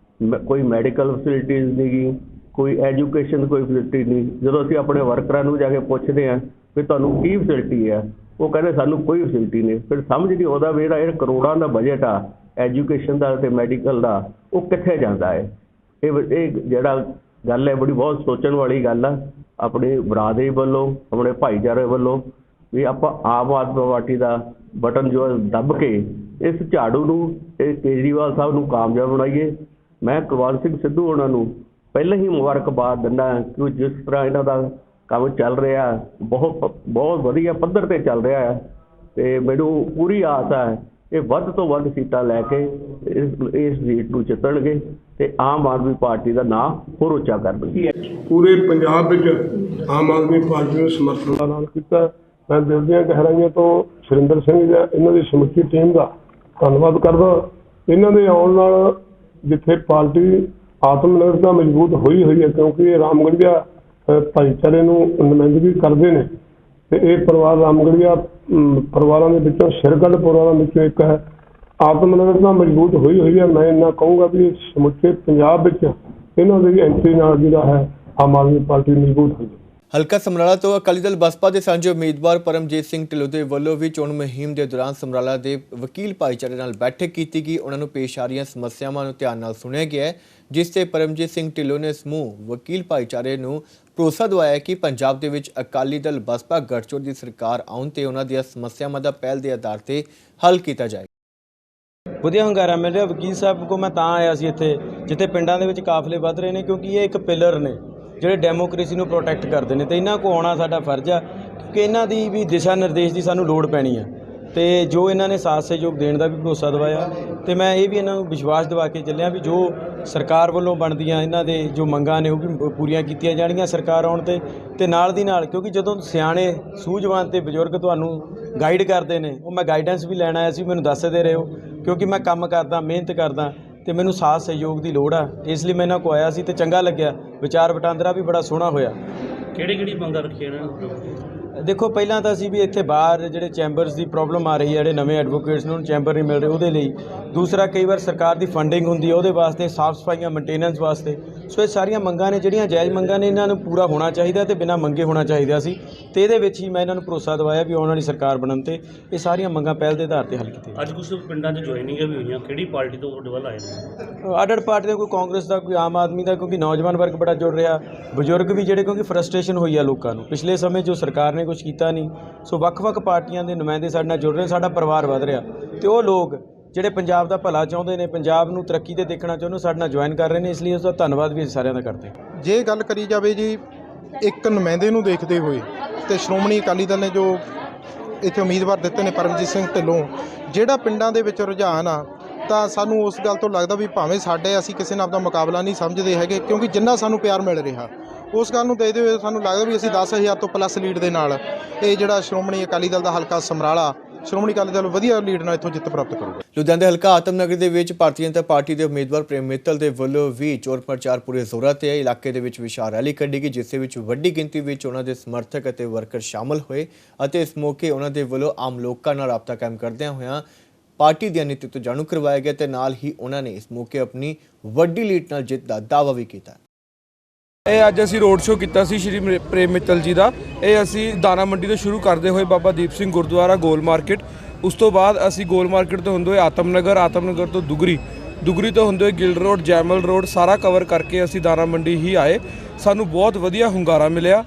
ਕੋਈ ਮੈਡੀਕਲ ਫੈਸਿਲਿਟੀਜ਼ ਨਹੀਂ ਗੀ, ਕੋਈ ਐਜੂਕੇਸ਼ਨ ਕੋਈ ਫੈਸਿਲਿਟੀ ਨਹੀਂ। ਜਦੋਂ ਅਸੀਂ ਆਪਣੇ ਵਰਕਰਾਂ ਨੂੰ ਜਾ ਕੇ ਪੁੱਛਦੇ ਹਾਂ ਵੀ ਤੁਹਾਨੂੰ ਕੀ ਫੈਸਿਲਿਟੀ ਹੈ। ਉਹ ਕਹਿੰਦੇ ਸਾਨੂੰ ਕੋਈ ਫੈਸਿਲਿਟੀ ਨਹੀਂ। ਫਿਰ ਸਮਝ ਨਹੀਂ ਆਉਂਦਾ ਵੀ ਜਿਹੜਾ ਇਹ ਕਰੋੜਾਂ ਦਾ ਬਜਟ ਆ ਐਜੂਕੇਸ਼ਨ ਦਾ ਤੇ ਮੈਡੀਕਲ ਦਾ, ਉਹ ਕਿੱਥੇ ਜਾਂਦਾ ਹੈ। ਇਹ ਜਿਹੜਾ ਗੱਲ ਹੈ ਬੜੀ ਬਹੁਤ ਸੋਚਣ ਵਾਲੀ ਗੱਲ ਆ ਆਪਣੇ ਬਰਾਦਰੀ ਵੱਲੋਂ, ਆਪਣੇ ਭਾਈਚਾਰੇ ਵੱਲੋਂ, ਵੀ ਆਪਾਂ ਆਮ ਆਦਮੀ ਪਾਰਟੀ ਦਾ ਬਟਨ ਜੋ ਦੱਬ ਕੇ ਇਸ ਝਾੜੂ ਨੂੰ, ਇਹ ਕੇਜਰੀਵਾਲ ਸਾਹਿਬ ਨੂੰ ਕਾਮਯਾਬ ਬਣਾਈਏ। ਮੈਂ ਕੁਲਵੰਤ ਸਿੰਘ ਸਿੱਧੂ ਉਹਨਾਂ ਨੂੰ ਪਹਿਲਾਂ ਹੀ ਮੁਬਾਰਕਬਾਦ ਦਿੰਦਾ ਕਿ ਜਿਸ ਤਰ੍ਹਾਂ ਇਹਨਾਂ ਦਾ ਕੰਮ ਚੱਲ ਰਿਹਾ ਬਹੁਤ ਵਧੀਆ ਪੱਧਰ 'ਤੇ ਚੱਲ ਰਿਹਾ ਹੈ ਅਤੇ ਮੈਨੂੰ ਪੂਰੀ ਆਸ ਹੈ ਇਹ ਵੱਧ ਤੋਂ ਵੱਧ ਸੀਟਾਂ ਲੈ ਕੇ ਇਸ ਸੀਟ ਨੂੰ ਜਿੱਤਣਗੇ ਤੇ ਆਮ ਆਦਮੀ ਪਾਰਟੀ ਦਾ ਨਾਂ ਹੋਰ ਉੱਚਾ ਕਰਨਗੇ। ਪੂਰੇ ਪੰਜਾਬ ਵਿੱਚ ਆਮ ਆਦਮੀ ਪਾਰਟੀ ਨੂੰ ਸਮਰਥਨ ਨਾਲ ਕੀਤਾ। ਮੈਂ ਦਿਲ ਦੀਆਂ ਗਹਿਰਾਈਆਂ ਤੋਂ ਸੁਰਿੰਦਰ ਸਿੰਘ ਜਾਂ ਇਹਨਾਂ ਦੀ ਸਮੁੱਚੀ ਟੀਮ ਦਾ ਧੰਨਵਾਦ ਕਰਦਾ। ਇਹਨਾਂ ਦੇ ਆਉਣ ਨਾਲ ਜਿੱਥੇ ਪਾਰਟੀ ਆਤਮ ਨਿਰਭਰਤਾ ਮਜ਼ਬੂਤ ਹੋਈ ਹੈ, ਕਿਉਂਕਿ ਇਹ ਰਾਮਗੜੀਆ ਭਾਈਚਾਰੇ ਨੂੰ ਨੁਮਾਇੰਦਗੀ ਕਰਦੇ ਨੇ ਤੇ ਇਹ ਪਰਿਵਾਰ ਰਾਮਗੜੀਆ ਪਰਿਵਾਰਾਂ ਦੇ ਵਿੱਚੋਂ ਸਿਰਗੱਢ ਪਰਿਵਾਰਾਂ ਵਿੱਚੋਂ ਇੱਕ ਹੈ। ਆਤਮ ਨਿਰਭਰਤਾ ਮਜ਼ਬੂਤ ਹੋਈ ਹੈ। ਮੈਂ ਇੰਨਾ ਕਹੂੰਗਾ ਵੀ ਸਮੁੱਚੇ ਪੰਜਾਬ ਵਿੱਚ ਇਹਨਾਂ ਦੀ ਐਂਟਰੀ ਨਾਲ ਜਿਹੜਾ ਹੈ ਆਮ ਆਦਮੀ ਪਾਰਟੀ ਮਜ਼ਬੂਤ ਹੋਈ। ਹਲਕਾ ਸਮਰਾਲਾ ਤੋਂ ਅਕਾਲੀ ਦਲ ਬਸਪਾ ਦੇ ਸਾਂਝੇ ਉਮੀਦਵਾਰ ਪਰਮਜੀਤ ਸਿੰਘ ਢਿੱਲੋਂ ਦੇ ਵੱਲੋਂ ਵੀ ਚੋਣ ਮੁਹਿੰਮ ਦੇ ਦੌਰਾਨ ਸਮਰਾਲਾ ਦੇ ਵਕੀਲ ਭਾਈਚਾਰੇ ਨਾਲ ਬੈਠਕ ਕੀਤੀ ਗਈ। ਉਹਨਾਂ ਨੂੰ ਪੇਸ਼ ਆ ਰਹੀਆਂ ਸਮੱਸਿਆਵਾਂ ਨੂੰ ਧਿਆਨ ਨਾਲ ਸੁਣਿਆ ਗਿਆ, ਜਿਸ ਤੇ ਪਰਮਜੀਤ ਸਿੰਘ ਢਿੱਲੋਂ ਨੇ ਸਮੂਹ ਵਕੀਲ ਭਾਈਚਾਰੇ ਨੂੰ ਭਰੋਸਾ ਦਿਵਾਇਆ ਕਿ ਪੰਜਾਬ ਦੇ ਵਿੱਚ ਅਕਾਲੀ ਦਲ ਬਸਪਾ ਗਠਜੋੜ ਦੀ ਸਰਕਾਰ ਆਉਣ ਤੇ ਉਹਨਾਂ ਦੀਆਂ ਸਮੱਸਿਆਵਾਂ ਦਾ ਪਹਿਲ ਦੇ ਆਧਾਰ ਤੇ ਹੱਲ ਕੀਤਾ ਜਾਏਗਾ। ਵਧੀਆ ਹੁੰਗਾਰਾ ਮਿਲ ਰਿਹਾ ਵਕੀਲ ਸਾਹਿਬ ਕੋ। ਮੈਂ ਤਾਂ ਆਇਆ ਸੀ ਇੱਥੇ ਜਿੱਥੇ ਪਿੰਡਾਂ ਦੇ ਵਿੱਚ ਕਾਫਲੇ ਵੱਧ ਰਹੇ ਨੇ, ਕਿਉਂਕਿ ਇਹ ਇੱਕ ਪਿਲਰ ਨੇ ਜਿਹੜੇ ਡੈਮੋਕ੍ਰੇਸੀ ਨੂੰ ਪ੍ਰੋਟੈਕਟ ਕਰਦੇ ਨੇ ਤੇ ਇਹਨਾਂ ਕੋ ਆਉਣਾ ਸਾਡਾ ਫਰਜ਼ ਆ, ਕਿਉਂਕਿ ਇਹਨਾਂ ਦੀ ਵੀ ਦਿਸ਼ਾ ਨਿਰਦੇਸ਼ ਦੀ ਸਾਨੂੰ ਲੋੜ ਪੈਣੀ ਆ। ਤੇ ਜੋ ਇਹਨਾਂ ਨੇ ਸਾਥ ਸਹਿਯੋਗ ਦੇਣ ਦਾ ਵੀ ਭਰੋਸਾ ਦਿਵਾਇਆ ਤੇ ਮੈਂ ਇਹ ਵੀ ਇਹਨਾਂ ਨੂੰ ਵਿਸ਼ਵਾਸ ਦਿਵਾ ਕੇ ਚੱਲਿਆ ਵੀ ਜੋ ਸਰਕਾਰ ਵੱਲੋਂ ਬਣਦੀਆਂ ਇਹਨਾਂ ਦੇ ਜੋ ਮੰਗਾਂ ਨੇ ਉਹ ਵੀ ਪੂਰੀਆਂ ਕੀਤੀਆਂ ਜਾਣਗੀਆਂ ਸਰਕਾਰ ਆਉਣ ਤੇ ਨਾਲ ਦੀ ਨਾਲ, ਕਿਉਂਕਿ ਜਦੋਂ ਸਿਆਣੇ ਸੂਝਵਾਨ ਤੇ ਬਜ਼ੁਰਗ ਤੁਹਾਨੂੰ ਗਾਈਡ ਕਰਦੇ ਨੇ, ਉਹ ਮੈਂ ਗਾਈਡੈਂਸ ਵੀ ਲੈਣ ਆਇਆ ਸੀ, ਮੈਨੂੰ ਦੱਸਦੇ ਰਹੇ ਹੋ, ਕਿਉਂਕਿ ਮੈਂ ਕੰਮ ਕਰਦਾ ਮਿਹਨਤ ਕਰਦਾ ਤੇ ਮੈਨੂੰ ਸਾਥ ਸਹਿਯੋਗ ਦੀ ਲੋੜ ਆ, ਇਸ ਲਈ ਮੈਂ ਇਹਨਾਂ ਕੋਲ ਆਇਆ ਸੀ ਤੇ ਚੰਗਾ ਲੱਗਿਆ। ਵਿਚਾਰ ਵਟਾਂਦਰਾ ਵੀ ਬੜਾ ਸੋਹਣਾ ਹੋਇਆ। ਕਿਹੜੀ ਮੰਗਾਂ ਰੱਖੀਆਂ ਨੇ? ਦੇਖੋ ਪਹਿਲਾਂ ਤਾਂ ਅਸੀਂ ਵੀ ਇੱਥੇ ਬਾਹਰ ਜਿਹੜੇ ਚੈਂਬਰਸ ਦੀ ਪ੍ਰੋਬਲਮ ਆ ਰਹੀ ਹੈ, ਜਿਹੜੇ ਨਵੇਂ ਐਡਵੋਕੇਟਸ ਨੂੰ ਚੈਂਬਰ ਨਹੀਂ ਮਿਲ ਰਹੇ ਉਹਦੇ ਲਈ। ਦੂਸਰਾ ਕਈ ਵਾਰ ਸਰਕਾਰ ਦੀ ਫੰਡਿੰਗ ਹੁੰਦੀ ਹੈ ਉਹਦੇ ਵਾਸਤੇ, ਸਾਫ਼ ਸਫਾਈਆਂ ਮੇਨਟੇਨੈਂਸ ਵਾਸਤੇ। ਸੋ ਇਹ ਸਾਰੀਆਂ ਮੰਗਾਂ ਨੇ ਜਿਹੜੀਆਂ ਜਾਇਜ਼ ਮੰਗਾਂ ਨੇ, ਇਹਨਾਂ ਨੂੰ ਪੂਰਾ ਹੋਣਾ ਚਾਹੀਦਾ ਤੇ ਬਿਨਾਂ ਮੰਗੇ ਹੋਣਾ ਚਾਹੀਦਾ ਸੀ ਤੇ ਇਹਦੇ ਵਿੱਚ ਹੀ ਮੈਂ ਇਹਨਾਂ ਨੂੰ ਭਰੋਸਾ ਦਿਵਾਇਆ ਵੀ ਆਉਣ ਵਾਲੀ ਸਰਕਾਰ ਬਣਨ ਤੇ ਇਹ ਸਾਰੀਆਂ ਮੰਗਾਂ ਪਹਿਲ ਦੇ ਆਧਾਰ ਤੇ ਹੱਲ ਕੀਤੀਆਂ। ਅੱਜ ਕੁਝ ਪਿੰਡਾਂ 'ਚ ਜੁਆਇਨਿੰਗਾਂ ਵੀ ਹੋਈਆਂ, ਕਿਹੜੀ ਪਾਰਟੀ ਤੋਂ ਤੁਹਾਡੇ ਵੱਲ ਆਏ ਨੇ? ਅੱਡ ਪਾਰਟੀ ਦਾ, ਕੋਈ ਕਾਂਗਰਸ ਦਾ, ਕੋਈ ਆਮ ਆਦਮੀ ਦਾ, ਕਿਉਂਕਿ ਨੌਜਵਾਨ ਵਰਗ ਬੜਾ ਜੁੜ ਰਿਹਾ, ਬਜ਼ੁਰਗ ਵੀ ਜਿਹੜੇ, ਕਿਉਂਕਿ ਫਰਸਟ੍ਰੇਸ਼ਨ ਹੋਈ ਆ ਲੋਕਾਂ ਨੂੰ ਪਿਛਲੇ ਸਮੇਂ ਜੋ ਸਰਕਾਰ ਨੇ ਕੁਝ ਕੀਤਾ ਨਹੀਂ। ਸੋ ਵੱਖ-ਵੱਖ ਪਾਰਟੀਆਂ ਦੇ ਨੁਮਾਇੰਦੇ ਸਾਡੇ ਨਾਲ ਜੁੜ ਰਹੇ, ਸਾਡਾ ਪਰਿਵਾਰ ਵੱਧ ਰਿਹਾ ਤੇ ਉਹ ਲੋਕ ਜਿਹੜੇ ਪੰਜਾਬ ਦਾ ਭਲਾ ਚਾਹੁੰਦੇ ਨੇ, ਪੰਜਾਬ ਨੂੰ ਤਰੱਕੀ ਤੇ ਦੇਖਣਾ ਚਾਹੁੰਦੇ, ਸਾਡੇ ਨਾਲ ਜੁਆਇਨ ਕਰ ਰਹੇ ਨੇ, ਇਸ ਲਈ ਉਸ ਦਾ ਧੰਨਵਾਦ ਵੀ ਅਸੀਂ ਸਾਰਿਆਂ ਦਾ ਕਰਦੇ। ਜੇ ਗੱਲ ਕਰੀ ਜਾਵੇ ਜੀ ਇੱਕ ਨੁਮਾਇੰਦੇ ਨੂੰ ਦੇਖਦੇ ਹੋਏ ਤੇ ਸ਼੍ਰੋਮਣੀ ਅਕਾਲੀ ਦਲ ਨੇ ਜੋ ਇੱਥੇ ਉਮੀਦਵਾਰ ਦਿੱਤੇ ਨੇ ਪਰਮਜੀਤ ਸਿੰਘ ਢਿੱਲੋਂ, ਜਿਹੜਾ ਪਿੰਡਾਂ ਦੇ ਵਿੱਚ ਰੁਝਾਨ ਆ, ਤਾਂ ਸਾਨੂੰ ਉਸ ਗੱਲ ਤੋਂ ਲੱਗਦਾ ਵੀ ਭਾਵੇਂ ਅਸੀਂ ਕਿਸੇ ਨਾਲ ਆਪਦਾ ਮੁਕਾਬਲਾ ਨਹੀਂ ਸਮਝਦੇ ਹੈਗੇ, ਕਿਉਂਕਿ ਜਿੰਨਾ ਸਾਨੂੰ ਪਿਆਰ ਮਿਲ ਰਿਹਾ ਉਸ ਗੱਲ ਨੂੰ ਦੇਖਦੇ ਹੋਏ ਸਾਨੂੰ ਲੱਗਦਾ ਵੀ ਅਸੀਂ 10,000 ਤੋਂ ਪਲੱਸ ਲੀਡ ਦੇ ਨਾਲ ਇਹ ਜਿਹੜਾ ਸ਼੍ਰੋਮਣੀ ਅਕਾਲੀ ਦਲ ਦਾ ਹਲਕਾ ਸਮਰਾਲਾ, ਸ਼੍ਰੋਮਣੀ ਅਕਾਲੀ ਦਲ ਵਧੀਆ ਲੀਡ ਨਾਲ ਇੱਥੋਂ ਜਿੱਤ ਪ੍ਰਾਪਤ ਕਰੂਗਾ। ਲੁਧਿਆਣਾ ਦੇ ਹਲਕਾ ਆਤਮਨਗਰ ਦੇ ਵਿੱਚ ਭਾਰਤੀ ਜਨਤਾ ਪਾਰਟੀ ਦੇ ਉਮੀਦਵਾਰ ਪ੍ਰੇਮ ਮਿੱਤਲ ਦੇ ਵੱਲੋਂ ਵੀ ਚੋਣ ਪ੍ਰਚਾਰ ਪੂਰੇ ਜ਼ੋਰਾਂ ਤੇ ਹੈ। ਇਲਾਕੇ ਦੇ ਵਿੱਚ ਵਿਸ਼ਾਲ ਰੈਲੀ ਕੱਢੀ ਗਈ, ਜਿਸ ਦੇ ਵਿੱਚ ਵੱਡੀ ਗਿਣਤੀ ਵਿੱਚ ਉਹਨਾਂ ਦੇ ਸਮਰਥਕ ਅਤੇ ਵਰਕਰ ਸ਼ਾਮਲ ਹੋਏ ਅਤੇ ਇਸ ਮੌਕੇ ਉਹਨਾਂ ਦੇ ਵੱਲੋਂ ਆਮ ਲੋਕਾਂ ਨਾਲ ਰਾਬਤਾ ਕਾਇਮ ਕਰਦਿਆਂ ਹੋਇਆਂ ਪਾਰਟੀ ਦੀਆਂ ਨੀਤੀ ਤੋਂ ਜਾਣੂ ਕਰਵਾਇਆ ਗਿਆ ਤੇ ਨਾਲ ਹੀ ਉਹਨਾਂ ਨੇ ਇਸ ਮੌਕੇ ਆਪਣੀ ਵੱਡੀ ਲੀਡ ਨਾਲ ਜਿੱਤ ਦਾ ਦਾਅਵਾ ਵੀ ਕੀਤਾ। ਇਹ ਅੱਜ ਅਸੀਂ ਰੋਡ ਸ਼ੋਅ ਕੀਤਾ ਸੀ ਸ਼੍ਰੀ ਪ੍ਰੇਮ ਮਿੱਤਲ ਜੀ ਦਾ। ਇਹ ਅਸੀਂ ਦਾਣਾ ਮੰਡੀ ਤੋਂ ਸ਼ੁਰੂ ਕਰਦੇ ਹੋਏ ਬਾਬਾ ਦੀਪ ਸਿੰਘ ਗੁਰਦੁਆਰਾ ਗੋਲ ਮਾਰਕੀਟ, ਉਸ ਤੋਂ ਬਾਅਦ ਅਸੀਂ ਗੋਲ ਮਾਰਕੀਟ ਤੋਂ ਹੁੰਦੇ ਹੋਏ ਆਤਮਨਗਰ ਤੋਂ ਦੁਗਰੀ ਤੋਂ ਹੁੰਦੇ ਹੋਏ ਗਿੱਲ ਰੋਡ, ਜੈਮਲ ਰੋਡ ਸਾਰਾ ਕਵਰ ਕਰਕੇ ਅਸੀਂ ਦਾਣਾ ਮੰਡੀ ਹੀ ਆਏ। ਸਾਨੂੰ ਬਹੁਤ ਵਧੀਆ ਹੁੰਗਾਰਾ ਮਿਲਿਆ,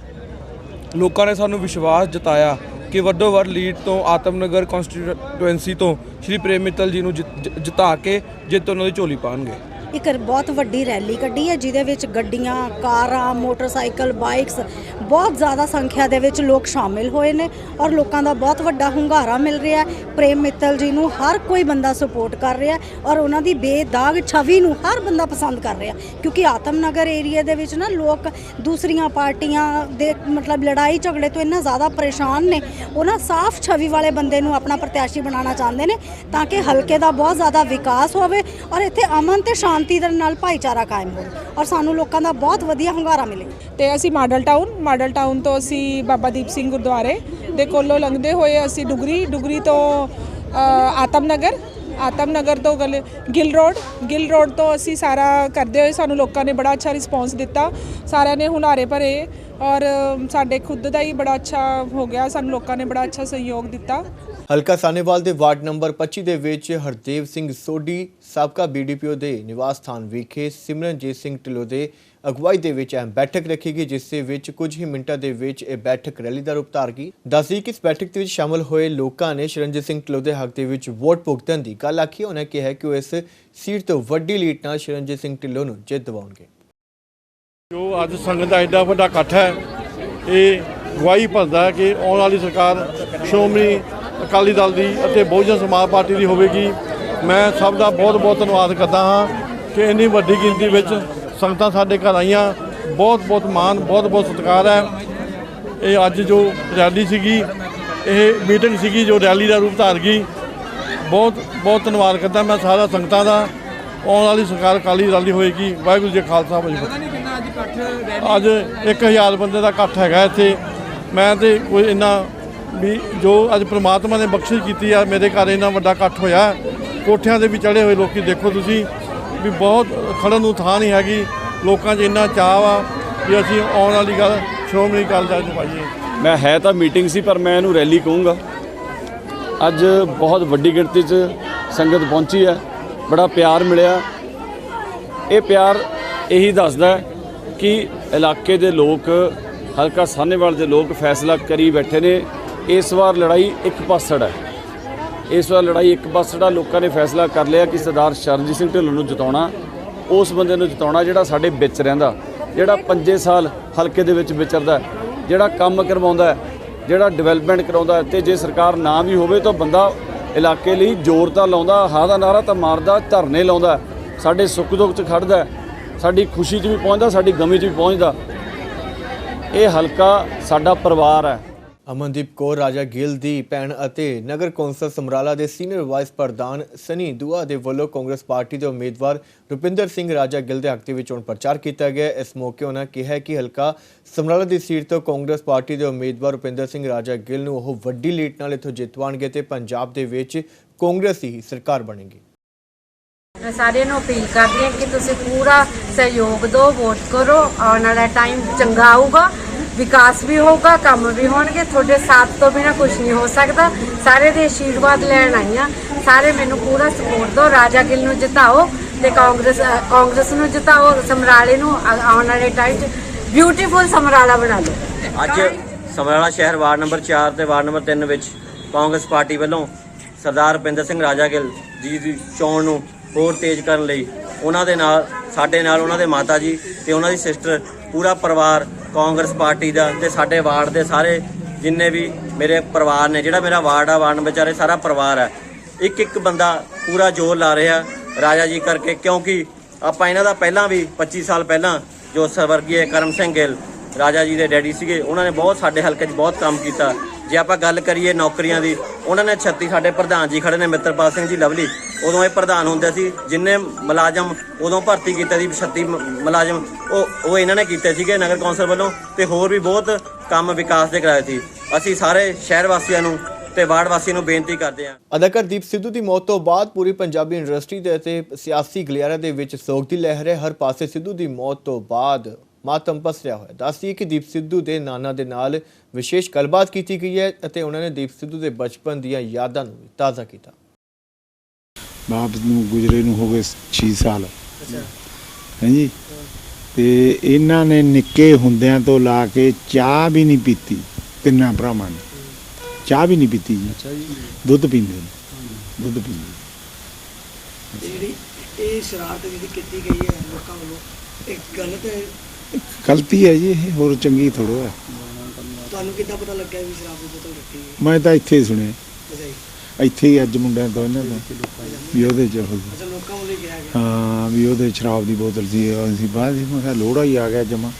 ਲੋਕਾਂ ਨੇ ਸਾਨੂੰ ਵਿਸ਼ਵਾਸ ਜਤਾਇਆ ਕਿ ਵੱਡੋ ਵੱਡ ਲੀਡ ਤੋਂ ਆਤਮਨਗਰ ਕਨਸਟੀਟੂਐਂਸੀ ਤੋਂ ਸ਼੍ਰੀ ਪ੍ਰੇਮ ਮਿੱਤਲ ਜੀ ਨੂੰ ਜਿਤਾ ਕੇ ਜਿੱਤ ਉਹਨਾਂ ਦੀ ਝੋਲੀ ਪਾਉਣਗੇ। ਇੱਕ ਬਹੁਤ ਵੱਡੀ ਰੈਲੀ ਕੱਢੀ ਹੈ ਜਿਹਦੇ ਵਿੱਚ ਗੱਡੀਆਂ, ਕਾਰਾਂ, ਮੋਟਰਸਾਈਕਲ, ਬਾਈਕਸ ਬਹੁਤ ਜ਼ਿਆਦਾ ਸੰਖਿਆ ਦੇ ਵਿੱਚ ਲੋਕ ਸ਼ਾਮਿਲ ਹੋਏ ਨੇ ਔਰ ਲੋਕਾਂ ਦਾ ਬਹੁਤ ਵੱਡਾ ਹੁੰਗਾਰਾ ਮਿਲ ਰਿਹਾ ਹੈ। ਪ੍ਰੇਮ ਮਿੱਤਲ ਜੀ ਨੂੰ ਹਰ ਕੋਈ ਬੰਦਾ ਸਪੋਰਟ ਕਰ ਰਿਹਾ ਔਰ ਉਹਨਾਂ ਦੀ ਬੇਦਾਗ ਛਵੀ ਨੂੰ ਹਰ ਬੰਦਾ ਪਸੰਦ ਕਰ ਰਿਹਾ, ਕਿਉਂਕਿ ਆਤਮਨਗਰ ਏਰੀਆ ਦੇ ਵਿੱਚ ਨਾ ਲੋਕ ਦੂਸਰੀਆਂ ਪਾਰਟੀਆਂ ਦੇ ਮਤਲਬ ਲੜਾਈ ਝਗੜੇ ਤੋਂ ਇੰਨਾ ਜ਼ਿਆਦਾ ਪਰੇਸ਼ਾਨ ਨੇ, ਉਹ ਨਾ ਸਾਫ਼ ਛਵੀ ਵਾਲੇ ਬੰਦੇ ਨੂੰ ਆਪਣਾ ਪ੍ਰਤਿਆਸ਼ੀ ਬਣਾਉਣਾ ਚਾਹੁੰਦੇ ਨੇ ਤਾਂ ਕਿ ਹਲਕੇ ਦਾ ਬਹੁਤ ਜ਼ਿਆਦਾ ਵਿਕਾਸ ਹੋਵੇ ਔਰ ਇੱਥੇ ਅਮਨ ਤੇ ਸ਼ਾਂਤੀ ਦੇ ਨਾਲ ਭਾਈਚਾਰਾ ਕਾਇਮ ਹੋਵੇ ਔਰ ਸਾਨੂੰ ਲੋਕਾਂ ਦਾ ਬਹੁਤ ਵਧੀਆ ਹੁੰਗਾਰਾ ਮਿਲੇ। ਤੇ ਅਸੀਂ ਮਾਡਲ ਟਾਊਨ ਤੋਂ ਅਸੀਂ ਬਾਬਾ ਦੀਪ ਸਿੰਘ ਗੁਰਦੁਆਰੇ ਦੇ ਕੋਲੋਂ ਲੰਘਦੇ ਹੋਏ ਅਸੀਂ ਡੁਗਰੀ ਤੋਂ ਆਤਮਨਗਰ ਤੋਂ ਗਿੱਲ ਰੋਡ ਤੋਂ ਅਸੀਂ ਸਾਰਾ ਕਰਦੇ ਹੋਏ ਸਾਨੂੰ ਲੋਕਾਂ ਨੇ ਬੜਾ ਅੱਛਾ ਰਿਸਪੌਂਸ ਦਿੱਤਾ। ਸਾਰਿਆਂ ਨੇ ਹੁਲਾਰੇ ਭਰੇ ਔਰ ਸਾਡੇ ਖੁਦ ਦਾ ਹੀ ਬੜਾ ਅੱਛਾ ਹੋ ਗਿਆ, ਸਾਨੂੰ ਲੋਕਾਂ ਨੇ ਬੜਾ ਅੱਛਾ ਸਹਿਯੋਗ ਦਿੱਤਾ। ਹਲਕਾ ਸਾਨੇਵਾਲ ਦੇ ਵਾਰਡ ਨੰਬਰ 25 ਦੇ ਵਿੱਚ ਹਰਦੇਵ ਸਿੰਘ ਸੋਢੀ ਸਾਬਕਾ BDPO ਦੇ ਨਿਵਾਸ ਸਥਾਨ ਵਿਖੇ ਸਿਮਰਨਜੀਤ ਸਿੰਘ ਢਿੱਲੋਂ ਦੇ ਅਗਵਾਈ ਦੇ ਵਿੱਚ ਅਹਿਮ ਬੈਠਕ ਰੱਖੀ ਗਈ, ਜਿਸ ਦੇ ਵਿੱਚ ਕੁਝ ਹੀ ਮਿੰਟਾਂ ਦੇ ਵਿੱਚ ਇਹ ਬੈਠਕ ਰੈਲੀ ਦਾ ਰੂਪ ਧਾਰ ਗਈ। ਦੱਸਦੀ ਕਿ ਇਸ ਬੈਠਕ ਦੇ ਵਿੱਚ ਸ਼ਾਮਲ ਹੋਏ ਲੋਕਾਂ ਨੇ ਸ਼ਰਨਜੀਤ ਸਿੰਘ ਢਿੱਲੋਂ ਦੇ ਹੱਕ ਦੇ ਵਿੱਚ ਵੋਟ ਭੁਗਤਣ ਦੀ ਗੱਲ ਆਖੀ। ਉਹਨਾਂ ਕਿਹਾ ਕਿ ਉਹ ਇਸ ਸੀਟ ਤੋਂ ਵੱਡੀ ਲੀਡ ਨਾਲ ਸ਼ਰਨਜੀਤ ਸਿੰਘ ਢਿੱਲੋਂ ਨੂੰ ਜਿੱਤ ਦਿਵਾਉਣਗੇ। ਜੋ ਅੱਜ ਸੰਗਤ ਦਾ ਐਡਾ ਵੱਡਾ ਇਕੱਠ ਹੈ, ਇਹ ਗਵਾਹੀ ਭਰਦਾ ਹੈ ਕਿ ਆਉਣ ਵਾਲੀ ਸਰਕਾਰ ਸ਼੍ਰੋਮਣੀ ਅਕਾਲੀ ਦਲ ਦੀ ਅਤੇ ਬਹੁਜਨ ਸਮਾਜ ਪਾਰਟੀ ਦੀ ਹੋਵੇਗੀ। ਮੈਂ ਸਭ ਦਾ ਬਹੁਤ ਧੰਨਵਾਦ ਕਰਦਾ ਹਾਂ ਕਿ ਇੰਨੀ ਵੱਡੀ ਗਿਣਤੀ ਵਿੱਚ ਸੰਗਤਾਂ ਸਾਡੇ ਘਰ ਆਈਆਂ। ਬਹੁਤ ਮਾਣ, ਬਹੁਤ ਸਤਿਕਾਰ ਹੈ। ਇਹ ਅੱਜ ਜੋ ਰੈਲੀ ਸੀਗੀ, ਇਹ ਮੀਟਿੰਗ ਸੀਗੀ ਜੋ ਰੈਲੀ ਦਾ ਰੂਪ ਧਾਰ ਗਈ। ਬਹੁਤ ਧੰਨਵਾਦ ਕਰਦਾ ਮੈਂ ਸਾਰਾ ਸੰਗਤਾਂ ਦਾ। ਆਉਣ ਵਾਲੀ ਸਰਕਾਰ ਅਕਾਲੀ ਦਲ ਦੀ ਹੋਏਗੀ। ਵਾਹਿਗੁਰੂ ਜੀ ਖਾਲਸਾ ਵਾਹਿਗੁਰੂ ਜੀ ਕੀ ਫਤਿਹ। ਅੱਜ 1000 ਬੰਦੇ ਦਾ ਇਕੱਠ ਹੈਗਾ ਇੱਥੇ। ਮੈਂ ਤੇ ਕੋਈ ਇੰਨਾ ਵੀ ਜੋ ਅੱਜ ਪ੍ਰਮਾਤਮਾ ਨੇ ਬਖਸ਼ਿਸ਼ ਕੀਤੀ ਆ, ਮੇਰੇ ਘਰ ਇੰਨਾ ਵੱਡਾ ਇਕੱਠ ਹੋਇਆ। ਕੋਠਿਆਂ ਦੇ ਵੀ ਚੜ੍ਹੇ ਹੋਏ ਲੋਕੀ ਦੇਖੋ ਤੁਸੀਂ ਵੀ, ਬਹੁਤ ਖੜਨ ਨੂੰ ਥਾਂ ਨਹੀਂ ਹੈਗੀ। ਲੋਕਾਂ 'ਚ ਇੰਨਾ ਚਾਅ ਆ ਕਿ ਅਸੀਂ ਆਉਣ ਵਾਲੀ ਗੱਲ ਸ਼੍ਰੋਮਣੀ ਅਕਾਲੀ ਦਲ 'ਚ ਪਾਈਏ। ਮੈਂ ਹੈ ਤਾਂ ਮੀਟਿੰਗ ਸੀ, ਪਰ ਮੈਂ ਇਹਨੂੰ ਰੈਲੀ ਕਹੂੰਗਾ। ਅੱਜ ਬਹੁਤ ਵੱਡੀ ਗਿਣਤੀ 'ਚ ਸੰਗਤ ਪਹੁੰਚੀ ਹੈ, ਬੜਾ ਪਿਆਰ ਮਿਲਿਆ। ਇਹ ਪਿਆਰ ਇਹੀ ਦੱਸਦਾ ਕਿ ਇਲਾਕੇ ਦੇ ਲੋਕ, ਹਲਕਾ ਸਾਹਨੇਵਾਲ ਦੇ ਲੋਕ ਫੈਸਲਾ ਕਰੀ ਬੈਠੇ ਨੇ। ਇਸ ਵਾਰ ਲੜਾਈ ਇੱਕ ਪਾਸੜ ਹੈ। ਇਸ ਵਾਰ ਲੜਾਈ ਇੱਕ ਪਾਸੜ ਆ। ਲੋਕਾਂ ਨੇ ਫੈਸਲਾ ਕਰ ਲਿਆ ਕਿ ਸਰਦਾਰ ਸ਼ਰਨਜੀਤ ਸਿੰਘ ਢਿੱਲੋਂ ਨੂੰ ਜਿਤਾਉਣਾ, ਉਸ ਬੰਦੇ ਨੂੰ ਜਿਤਾਉਣਾ ਜਿਹੜਾ ਸਾਡੇ ਵਿੱਚ ਰਹਿੰਦਾ, ਜਿਹੜਾ 5 ਸਾਲ ਹਲਕੇ ਦੇ ਵਿੱਚ ਵਿਚਰਦਾ, ਜਿਹੜਾ ਕੰਮ ਕਰਵਾਉਂਦਾ, ਜਿਹੜਾ ਡਿਵੈਲਪਮੈਂਟ ਕਰਾਉਂਦਾ। ਤੇ ਜੇ ਸਰਕਾਰ ਨਾ ਵੀ ਹੋਵੇ ਤਾਂ ਬੰਦਾ ਇਲਾਕੇ ਲਈ ਜ਼ੋਰ ਤਾਂ ਲਾਉਂਦਾ, ਹਾਂ ਦਾ ਨਾਰਾ ਤਾਂ ਮਾਰਦਾ, ਧਰਨੇ ਲਾਉਂਦਾ, ਸਾਡੇ ਸੁੱਖ ਦੁੱਖ 'ਚ ਖੜਦਾ, ਸਾਡੀ ਖੁਸ਼ੀ 'ਚ ਵੀ ਪਹੁੰਚਦਾ, ਸਾਡੀ ਗਮੀ 'ਚ ਵੀ ਪਹੁੰਚਦਾ। ਇਹ ਹਲਕਾ ਸਾਡਾ ਪਰਿਵਾਰ ਹੈ। ਅਮਨਦੀਪ ਕੌਰ ਰਾਜਾ ਗਿੱਲ ਦੀ ਭੈਣ ਅਤੇ ਨਗਰ ਕੌਂਸਲ ਸਮਰਾਲਾ ਦੇ ਸੀਨੀਅਰ ਵਾਈਸ ਪ੍ਰਧਾਨ ਸਨੀ ਦੂਆ ਦੇ ਵੱਲੋਂ ਕਾਂਗਰਸ ਪਾਰਟੀ ਦੇ ਉਮੀਦਵਾਰ ਰੁਪਿੰਦਰ ਸਿੰਘ ਰਾਜਾ ਗਿੱਲ ਦੇ ਹੱਕ ਦੇ ਵਿੱਚ ਚੋਣ ਪ੍ਰਚਾਰ ਕੀਤਾ ਗਿਆ। ਇਸ ਮੌਕੇ ਉਹਨਾਂ ਕਿਹਾ ਕਿ ਹਲਕਾ ਸਮਰਾਲਾ ਦੀ ਸੀਟ ਤੋਂ ਕਾਂਗਰਸ ਪਾਰਟੀ ਦੇ ਉਮੀਦਵਾਰ ਰੁਪਿੰਦਰ ਸਿੰਘ ਰਾਜਾ ਗਿੱਲ ਨੂੰ ਉਹ ਵੱਡੀ ਲੀਡ ਨਾਲ ਇੱਥੋਂ ਜਿੱਤਵਾਉਣਗੇ ਤੇ ਪੰਜਾਬ ਦੇ ਵਿੱਚ ਕਾਂਗਰਸ ਹੀ ਸਰਕਾਰ ਬਣੇਗੀ। मैं सारे अपील करती हूँ कि तुम पूरा सहयोग दो, वोट करो। आने वाला टाइम चंगा आऊगा, विकास भी होगा, काम भी होंगे। थोड़े साथ तो बिना कुछ नहीं हो सकता। सारे दे आशीर्वाद लैन आई हाँ, सारे मैनू पूरा सपोर्ट दो। राजा गिल नू जिताओ ते कांग्रेस नू जिताओ। समराले नू आने वाले टाइम ब्यूटीफुल समराला बना लो। अज समराला शहर वार्ड नंबर 4 ते वार्ड नंबर 3 विच कांग्रेस पार्टी वालों सरदार रुपिंदर सिंह राजा गिल जी दी चोण नू ਹੋਰ ਤੇਜ਼ ਕਰਨ ਲਈ ਉਹਨਾਂ ਦੇ ਨਾਲ, ਸਾਡੇ ਨਾਲ ਉਹਨਾਂ ਦੇ ਮਾਤਾ ਜੀ ਤੇ ਉਹਨਾਂ ਦੀ ਸਿਸਟਰ, ਪੂਰਾ ਪਰਿਵਾਰ ਕਾਂਗਰਸ ਪਾਰਟੀ ਦਾ ਤੇ ਸਾਡੇ ਵਾਰਡ ਦੇ ਸਾਰੇ ਜਿੰਨੇ ਵੀ ਮੇਰੇ ਪਰਿਵਾਰ ਨੇ, ਜਿਹੜਾ ਮੇਰਾ ਵਾਰਡ ਆ, ਵਾਰਡ ਵਿਚਾਰੇ ਸਾਰਾ ਪਰਿਵਾਰ ਹੈ। ਇੱਕ ਬੰਦਾ ਪੂਰਾ ਜ਼ੋਰ ਲਾ ਰਿਹਾ ਰਾਜਾ ਜੀ ਕਰਕੇ, ਕਿਉਂਕਿ ਆਪਾਂ ਇਹਨਾਂ ਦਾ ਪਹਿਲਾਂ ਵੀ 25 ਸਾਲ ਪਹਿਲਾਂ ਜੋ ਸਵਰਗੀ ਕਰਮ ਸਿੰਘ ਗਿੱਲ ਰਾਜਾ ਜੀ ਦੇ ਡੈਡੀ ਸੀਗੇ, ਉਹਨਾਂ ਨੇ ਬਹੁਤ ਸਾਡੇ ਹਲਕੇ 'ਚ ਬਹੁਤ ਕੰਮ ਕੀਤਾ। ਜੇ ਆਪਾਂ ਗੱਲ ਕਰੀਏ ਨੌਕਰੀਆਂ ਦੀ, ਉਹਨਾਂ ਨੇ 36 ਸਾਡੇ ਪ੍ਰਧਾਨ ਜੀ ਖੜੇ ਨੇ ਮਿੱਤਰਪਾਲ ਸਿੰਘ ਜੀ ਲਵਲੀ, ਉਦੋਂ ਇਹ ਪ੍ਰਧਾਨ ਹੁੰਦੇ ਸੀ। ਜਿੰਨੇ ਮੁਲਾਜ਼ਮ ਉਦੋਂ ਭਰਤੀ ਕੀਤੇ ਸੀ 36 ਮੁਲਾਜ਼ਮ, ਉਹ ਇਹਨਾਂ ਨੇ ਕੀਤੇ ਸੀਗੇ ਨਗਰ ਕੌਂਸਲ ਵੱਲੋਂ। ਤੇ ਹੋਰ ਵੀ ਬਹੁਤ ਕੰਮ ਵਿਕਾਸ ਦੇ ਕਰਾਏ ਸੀ। ਅਸੀਂ ਸਾਰੇ ਸ਼ਹਿਰ ਵਾਸੀਆਂ ਨੂੰ ਤੇ ਵਾਰਡ ਵਾਸੀਆਂ ਨੂੰ ਬੇਨਤੀ ਕਰਦੇ ਹਾਂ। ਅਦਾਕਾਰ ਦੀਪ ਸਿੱਧੂ ਦੀ ਮੌਤ ਤੋਂ ਬਾਅਦ ਪੂਰੀ ਪੰਜਾਬੀ ਇੰਡਸਟਰੀ ਦੇ ਅਤੇ ਸਿਆਸੀ ਗਲਿਆਰੇ ਦੇ ਵਿੱਚ ਸੋਗ ਦੀ ਲਹਿਰ ਹੈ। ਹਰ ਪਾਸੇ ਸਿੱਧੂ ਦੀ ਮੌਤ ਤੋਂ ਬਾਅਦ ਮਾਤਮ ਪਸਰਿਆ ਹੋਇਆ। ਦੱਸਦੀ ਕਿ ਦੀਪ ਸਿੱਧੂ ਦੇ ਨਾਨਾ ਦੇ ਨਾਲ ਵਿਸ਼ੇਸ਼ ਗੱਲਬਾਤ ਕੀਤੀ ਗਈ ਹੈ ਅਤੇ ਉਹਨਾਂ ਨੇ ਦੀਪ ਸਿੱਧੂ ਦੇ ਬਚਪਨ ਦੀਆਂ ਯਾਦਾਂ ਨੂੰ ਤਾਜ਼ਾ ਕੀਤਾ। ਬਾਪ ਨੂੰ ਗੁਜਰੇ ਨੂੰ ਹੋ ਗਏ 6 ਸਾਲ ਹਾਂਜੀ, ਤੇ ਇਹਨਾਂ ਨੇ ਨਿੱਕੇ ਹੁੰਦਿਆਂ ਤੋਂ ਲਾ ਕੇ ਚਾਹ ਵੀ ਨਹੀਂ ਪੀਤੀ। ਤਿੰਨਾਂ ਭਰਾਵਾਂ ਨੇ ਚਾਹ ਵੀ ਨਹੀਂ ਪੀਤੀ ਜੀ। ਦੁੱਧ ਪੀਂਦੇ ਨੇ, ਦੁੱਧ ਪੀਂਦੇ। ਜਿਹੜੀ ਇਹ ਸ਼ਰਾਰਤ ਜਿਹੜੀ ਕੀਤੀ ਗਈ ਹੈ ਲੋਕਾਂ ਵੱਲੋਂ, ਇਹ ਗਲਤ ਹੈ, ਗਲਤੀ ਹੈ ਜੀ। ਇਹ ਹੋਰ ਚੰਗੀ ਥੋੜ੍ਹਾ ਹੈ। ਤੁਹਾਨੂੰ ਕਿੱਦਾਂ ਪਤਾ ਲੱਗਾ ਵੀ ਸ਼ਰਾਬ ਦੀ ਬੋਤਲ ਰੱਖੀ ਹੈ? ਮੈਂ ਤਾਂ ਇੱਥੇ ਹੀ ਸੁਣਿਆ, ਇੱਥੇ ਹੀ ਅੱਜ ਮੁੰਡਿਆਂ ਤੋਂ ਇਹਨਾਂ ਦਾ ਵੀ ਉਹਦੇ 'ਚ ਲੋਕਾਂ ਵੱਲੋਂ ਕਿਹਾ ਗਿਆ ਹਾਂ ਵੀ ਉਹਦੇ ਸ਼ਰਾਬ ਦੀ ਬੋਤਲ ਸੀ। ਅਸੀਂ ਬਾਅਦ ਮੈਂ ਕਿਹਾ ਲੋੜਾ ਹੀ ਆ ਗਿਆ ਜਮਾ।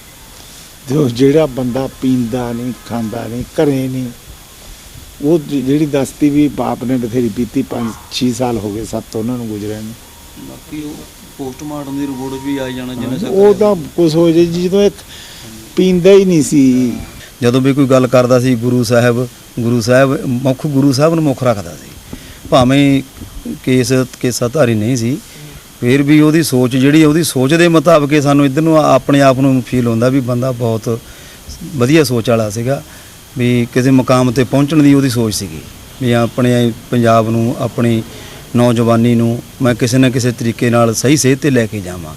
ਜੋ ਜਿਹੜਾ ਬੰਦਾ ਪੀਂਦਾ ਨਹੀਂ, ਖਾਂਦਾ ਨਹੀਂ, ਘਰੇ ਨਹੀਂ, ਉਹ ਜਿਹੜੀ ਦੱਸਤੀ ਵੀ ਬਾਪ ਨੇ ਬਥੇਰੀ ਪੀਤੀ। 5-6 ਸਾਲ ਹੋ ਗਏ 7 ਉਹਨਾਂ ਨੂੰ ਗੁਜ਼ਰਿਆ ਨੇ। ਬਾਕੀ ਉਹ ਪੋਸਟਮਾਰਟਮ ਦੀ ਰਿਪੋਰਟ ਵੀ ਆ ਜਾਣਾ ਜਿੰਨਾ ਉਹ ਤਾਂ ਕੁਛ ਹੋ ਜੇ ਜੀ, ਜਦੋਂ ਇੱਕ ਪੀਂਦਾ ਹੀ ਨਹੀਂ ਸੀ। ਜਦੋਂ ਵੀ ਕੋਈ ਗੱਲ ਕਰਦਾ ਸੀ ਗੁਰੂ ਸਾਹਿਬ ਮੁੱਖ ਗੁਰੂ ਸਾਹਿਬ ਨੂੰ ਮੁੱਖ ਰੱਖਦਾ ਸੀ। ਭਾਵੇਂ ਕੇਸਾ ਧਾਰੀ ਨਹੀਂ ਸੀ, ਫਿਰ ਵੀ ਉਹਦੀ ਸੋਚ ਜਿਹੜੀ ਉਹਦੀ ਸੋਚ ਦੇ ਮੁਤਾਬਕ ਸਾਨੂੰ ਇੱਧਰ ਨੂੰ ਆਪਣੇ ਆਪ ਨੂੰ ਫੀਲ ਹੁੰਦਾ ਵੀ ਬੰਦਾ ਬਹੁਤ ਵਧੀਆ ਸੋਚ ਵਾਲਾ ਸੀਗਾ ਵੀ ਕਿਸੇ ਮੁਕਾਮ ਤੇ ਪਹੁੰਚਣ ਦੀ ਉਹਦੀ ਸੋਚ ਸੀਗੀ ਵੀ ਆਪਣੇ ਪੰਜਾਬ ਨੂੰ ਆਪਣੀ ਨੌਜਵਾਨੀ ਨੂੰ ਮੈਂ ਕਿਸੇ ਨਾ ਕਿਸੇ ਤਰੀਕੇ ਨਾਲ ਸਹੀ ਸੇਧ ਤੇ ਲੈ ਕੇ ਜਾਵਾਂ।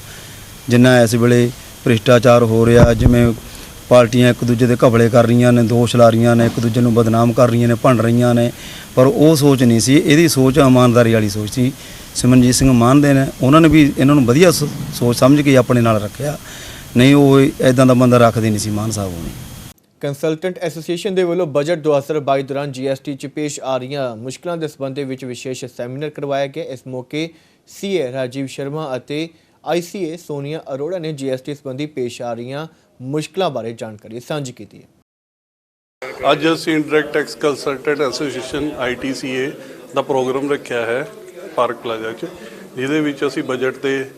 ਜਿੰਨਾ ਇਸ ਵੇਲੇ ਭ੍ਰਿਸ਼ਟਾਚਾਰ ਹੋ ਰਿਹਾ, ਜਿਵੇਂ ਪਾਰਟੀਆਂ ਇੱਕ ਦੂਜੇ ਦੇ ਘਪਲੇ ਕਰ ਰਹੀਆਂ ਨੇ, ਦੋਸ਼ ਲਾ ਰਹੀਆਂ ਨੇ, ਇੱਕ ਦੂਜੇ ਨੂੰ ਬਦਨਾਮ ਕਰ ਰਹੀਆਂ ਨੇ, ਭੰਡ ਰਹੀਆਂ ਨੇ, ਪਰ ਉਹ ਸੋਚ ਨਹੀਂ ਸੀ। ਇਹਦੀ ਸੋਚ ਇਮਾਨਦਾਰੀ ਵਾਲੀ ਸੋਚ ਸੀ। ਸਿਮਰਨਜੀਤ ਸਿੰਘ ਮਾਨ ਦੇ ਨੇ ਉਹਨਾਂ ਨੇ ਵੀ ਇਹਨਾਂ ਨੂੰ ਵਧੀਆ ਸੋਚ ਸਮਝ ਕੇ ਆਪਣੇ ਨਾਲ ਰੱਖਿਆ, ਨਹੀਂ ਉਹ ਇਦਾਂ ਦਾ ਬੰਦਾ ਰੱਖਦੇ ਨਹੀਂ ਸੀ ਮਾਨ ਸਾਹਿਬ ਨੂੰ। ਕੰਸਲਟੈਂਟ ਐਸੋਸੀਏਸ਼ਨ ਦੇ ਵੱਲੋਂ ਬਜਟ 2022 ਦੌਰਾਨ GST 'ਚ ਪੇਸ਼ ਆ ਰਹੀਆਂ ਮੁਸ਼ਕਲਾਂ ਦੇ ਸੰਬੰਧ ਵਿੱਚ ਵਿਸ਼ੇਸ਼ ਸੈਮੀਨਾਰ ਕਰਵਾਇਆ ਗਿਆ। ਇਸ ਮੌਕੇ CA ਰਾਜੀਵ ਸ਼ਰਮਾ ਅਤੇ ICA ਸੋਨੀਆ ਅਰੋੜਾ ਨੇ GST ਸੰਬੰਧੀ ਪੇਸ਼ ਆ ਰਹੀਆਂ ਮੁਸ਼ਕਲਾਂ ਬਾਰੇ ਜਾਣਕਾਰੀ ਸਾਂਝੀ ਕੀਤੀ ਹੈ। ਅੱਜ ਅਸੀਂ indirect tax consultant association ITCA ਦਾ ਪ੍ਰੋਗਰਾਮ ਰੱਖਿਆ ਹੈ ਪਾਰਕ ਪਲਾਜ਼ਾ 'ਚ, ਜਿਹਦੇ ਵਿੱਚ ਅਸੀਂ ਬਜਟ ਦੇ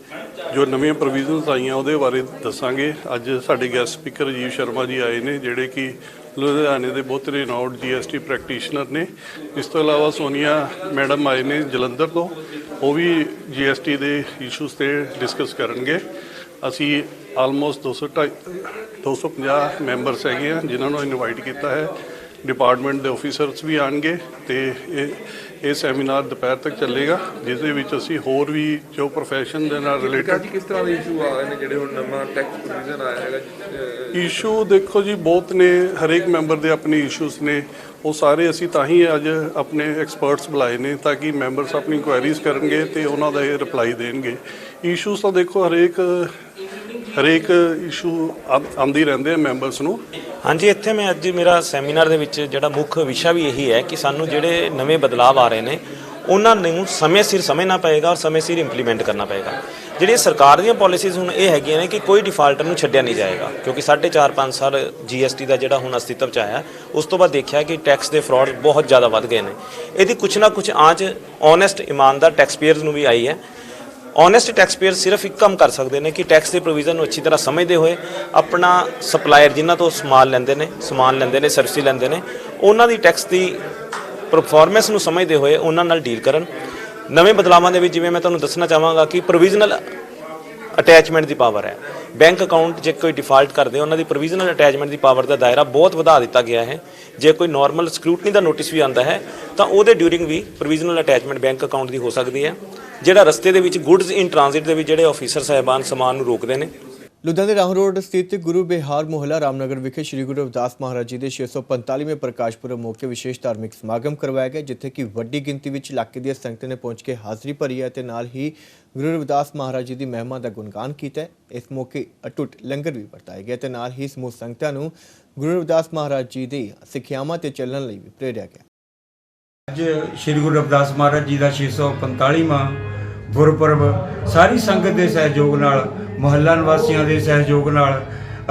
ਜੋ ਨਵੀਆਂ ਪ੍ਰੋਵੀਜ਼ਨਸ ਆਈਆਂ ਉਹਦੇ ਬਾਰੇ ਦੱਸਾਂਗੇ। ਅੱਜ ਸਾਡੇ ਗੈਸਟ ਸਪੀਕਰ ਰਾਜੀਵ ਸ਼ਰਮਾ ਜੀ ਆਏ ਨੇ, ਜਿਹੜੇ ਕਿ ਲੁਧਿਆਣੇ ਦੇ ਬਹੁਤ ਰਿਨਾਊਡ GST ਪ੍ਰੈਕਟੀਸ਼ਨਰ ਨੇ। ਇਸ ਤੋਂ ਇਲਾਵਾ ਸੋਨੀਆ ਮੈਡਮ ਆਏ ਨੇ ਜਲੰਧਰ ਤੋਂ, ਉਹ ਵੀ GST ਦੇ ਇਸ਼ੂਜ਼ 'ਤੇ ਡਿਸਕਸ ਕਰਨਗੇ। ਅਸੀਂ ਆਲਮੋਸਟ 250 ਮੈਂਬਰਸ ਹੈਗੇ ਆ ਜਿਨ੍ਹਾਂ ਨੂੰ ਇਨਵਾਈਟ ਕੀਤਾ ਹੈ। ਡਿਪਾਰਟਮੈਂਟ ਦੇ ਆਫੀਸਰਸ ਵੀ ਆਣਗੇ ਤੇ ਇਹ ਸੈਮੀਨਾਰ ਦੁਪਹਿਰ ਤੱਕ ਚੱਲੇਗਾ, ਜਿਸ ਦੇ ਵਿੱਚ ਅਸੀਂ ਹੋਰ ਵੀ ਜੋ ਪ੍ਰੋਫੈਸ਼ਨ ਦੇ ਨਾਲ ਰਿਲੇਟਡ ਕਿਸ ਤਰ੍ਹਾਂ ਦੇ ਇਸ਼ੂ ਆਏ ਨੇ ਜਿਹੜੇ ਹੁਣ ਨਵਾਂ ਟੈਕਸ ਪ੍ਰੋਵੀਜ਼ਨ ਆਇਆ ਹੈਗਾ। ਇਸ਼ੂ ਦੇਖੋ ਜੀ ਬਹੁਤ ਨੇ, ਹਰੇਕ ਮੈਂਬਰ ਦੇ ਆਪਣੇ ਇਸ਼ੂਜ਼ ਨੇ, ਉਹ ਸਾਰੇ ਅਸੀਂ ਤਾਂ ਹੀ ਅੱਜ ਆਪਣੇ ਐਕਸਪਰਟਸ ਬੁਲਾਏ ਨੇ ਤਾਂ ਕਿ ਮੈਂਬਰਸ ਆਪਣੀ ਇਨਕੁਆਇਰੀਜ਼ ਕਰਨਗੇ ਤੇ ਉਹਨਾਂ ਦਾ ਇਹ ਰਿਪਲਾਈ ਦੇਣਗੇ। ਇਸ਼ੂਜ਼ ਤਾਂ ਦੇਖੋ ਹਰੇਕ ਇਸ਼ੂ ਆਉਂਦੀ ਰਹਿੰਦੇ ਆ ਮੈਂਬਰਸ ਨੂੰ। ਹਾਂਜੀ, ਇੱਥੇ ਮੈਂ ਅੱਜ ਮੇਰਾ ਸੈਮੀਨਾਰ ਦੇ ਵਿੱਚ ਜਿਹੜਾ ਮੁੱਖ ਵਿਸ਼ਾ ਵੀ ਇਹੀ ਹੈ ਕਿ ਸਾਨੂੰ ਜਿਹੜੇ ਨਵੇਂ ਬਦਲਾਅ ਆ ਰਹੇ ਨੇ ਉਹਨਾਂ ਨੂੰ ਸਮੇਂ ਸਿਰ ਸਮਝਣਾ ਪਏਗਾ ਔਰ ਸਮੇਂ ਸਿਰ ਇੰਪਲੀਮੈਂਟ ਕਰਨਾ ਪਏਗਾ। ਜਿਹੜੀਆਂ ਸਰਕਾਰ ਦੀਆਂ ਪਾਲਿਸੀਜ਼ ਹੁਣ ਇਹ ਹੈਗੀਆਂ ਨੇ ਕਿ ਕੋਈ ਡਿਫਾਲਟਰ ਨੂੰ ਛੱਡਿਆ ਨਹੀਂ ਜਾਏਗਾ, ਕਿਉਂਕਿ 4.5 ਸਾਲ GST ਦਾ ਜਿਹੜਾ ਹੁਣ ਅਸਤਿਤਵ 'ਚ ਆਇਆ, ਉਸ ਤੋਂ ਬਾਅਦ ਦੇਖਿਆ ਕਿ ਟੈਕਸ ਦੇ ਫਰਾਡ ਬਹੁਤ ਜ਼ਿਆਦਾ ਵੱਧ ਗਏ ਨੇ। ਇਹਦੀ ਕੁਛ ਨਾ ਕੁਛ ਆਂਚ ਓਨੈਸਟ ਇਮਾਨਦਾਰ ਟੈਕਸ ਪੇਅਰਸ ਨੂੰ ਵੀ ਆਈ ਹੈ। ਓਨੈਸਟ ਟੈਕਸ ਪੇਅਰ ਸਿਰਫ ਇੱਕ ਕੰਮ ਕਰ ਸਕਦੇ ਨੇ ਕਿ ਟੈਕਸ ਦੇ ਪ੍ਰੋਵੀਜ਼ਨ ਨੂੰ ਅੱਛੀ ਤਰ੍ਹਾਂ ਸਮਝਦੇ ਹੋਏ ਆਪਣਾ ਸਪਲਾਇਰ ਜਿਨ੍ਹਾਂ ਤੋਂ ਸਮਾਨ ਲੈਂਦੇ ਨੇ ਸਰਵਿਸ ਲੈਂਦੇ ਨੇ, ਉਹਨਾਂ ਦੀ ਟੈਕਸ ਦੀ ਪਰਫਾਰਮੈਂਸ ਨੂੰ ਸਮਝਦੇ ਹੋਏ ਉਹਨਾਂ ਨਾਲ ਡੀਲ ਕਰਨ। ਨਵੇਂ ਬਦਲਾਵਾਂ ਦੇ ਵਿੱਚ ਜਿਵੇਂ ਮੈਂ ਤੁਹਾਨੂੰ ਦੱਸਣਾ ਚਾਹਾਂਗਾ ਕਿ ਪ੍ਰੋਵੀਜ਼ਨਲ ਅਟੈਚਮੈਂਟ ਦੀ ਪਾਵਰ ਹੈ। ਬੈਂਕ ਅਕਾਊਂਟ ਜੇ ਕੋਈ ਡਿਫਾਲਟ ਕਰਦੇ ਉਹਨਾਂ ਦੀ ਪ੍ਰੋਵੀਜ਼ਨਲ ਅਟੈਚਮੈਂਟ ਦੀ ਪਾਵਰ ਦਾ ਦਾਇਰਾ ਬਹੁਤ ਵਧਾ ਦਿੱਤਾ ਗਿਆ ਹੈ। ਜੇ ਕੋਈ ਨਾਰਮਲ ਸਕਰੂਟਨੀ ਦਾ ਨੋਟਿਸ ਵੀ ਆਉਂਦਾ ਹੈ ਤਾਂ ਉਹਦੇ ਡਿਊਰਿੰਗ ਵੀ ਪ੍ਰੋਵੀਜ਼ਨਲ ਅਟੈਚਮੈਂਟ ਬੈਂਕ ਅਕਾਊਂਟ ਦੀ ਹੋ ਸਕਦੀ ਹੈ। ਜਿਹੜਾ ਰਸਤੇ ਦੇ ਵਿੱਚ ਗੁੱਡਸ ਇਨ ਟ੍ਰਾਂਜ਼ਿਟ ਦੇ ਵਿੱਚ ਜਿਹੜੇ ਆਫੀਸਰ ਸਾਹਿਬਾਨ ਸਮਾਨ ਨੂੰ ਰੋਕਦੇ ਨੇ। ਲੁਧਿਆਣਾ ਰਾਹੋਂ ਰੋਡ ਸਥਿਤ ਗੁਰੂ ਬਿਹਾਰ ਮੁਹੱਲਾ ਰਾਮਨਗਰ ਵਿਖੇ ਸ੍ਰੀ ਗੁਰੂ ਰਵਿਦਾਸ ਮਹਾਰਾਜ ਜੀ ਦੇ 645ਵੇਂ ਪ੍ਰਕਾਸ਼ ਪੁਰਬ ਮੌਕੇ ਵਿਸ਼ੇਸ਼ ਧਾਰਮਿਕ ਸਮਾਗਮ ਕਰਵਾਇਆ ਗਿਆ, ਜਿੱਥੇ ਕਿ ਵੱਡੀ ਗਿਣਤੀ ਵਿੱਚ ਇਲਾਕੇ ਦੀਆਂ ਸੰਗਤਾਂ ਨੇ ਪਹੁੰਚ ਕੇ ਹਾਜ਼ਰੀ ਭਰੀ ਹੈ ਤੇ ਨਾਲ ਹੀ ਗੁਰੂ ਰਵਿਦਾਸ ਮਹਾਰਾਜ ਜੀ ਦੀ ਮਹਿਮਾ ਦਾ ਗੁਣਗਾਨ ਕੀਤਾ। ਇਸ ਮੌਕੇ ਅਟੁੱਟ ਲੰਗਰ ਵੀ ਵਰਤਾਇਆ ਗਿਆ ਤੇ ਨਾਲ ਹੀ ਸਮੂਹ ਸੰਗਤਾਂ ਨੂੰ ਗੁਰੂ ਰਵਿਦਾਸ ਮਹਾਰਾਜ ਜੀ ਦੀ ਸਿੱਖਿਆਵਾਂ ਤੇ ਚੱਲਣ ਲਈ ਵੀ ਪ੍ਰੇਰਿਆ ਗਿਆ। ਅੱਜ ਸ੍ਰੀ ਗੁਰੂ ਰਵਿਦਾਸ ਮਹਾਰਾਜ ਜੀ ਦਾ 645ਵਾਂ ਗੁਰਪੁਰਬ ਸਾਰੀ ਸੰਗਤ ਦੇ ਸਹਿਯੋਗ ਨਾਲ, ਮੁਹੱਲਾ ਨਿਵਾਸੀਆਂ ਦੇ ਸਹਿਯੋਗ ਨਾਲ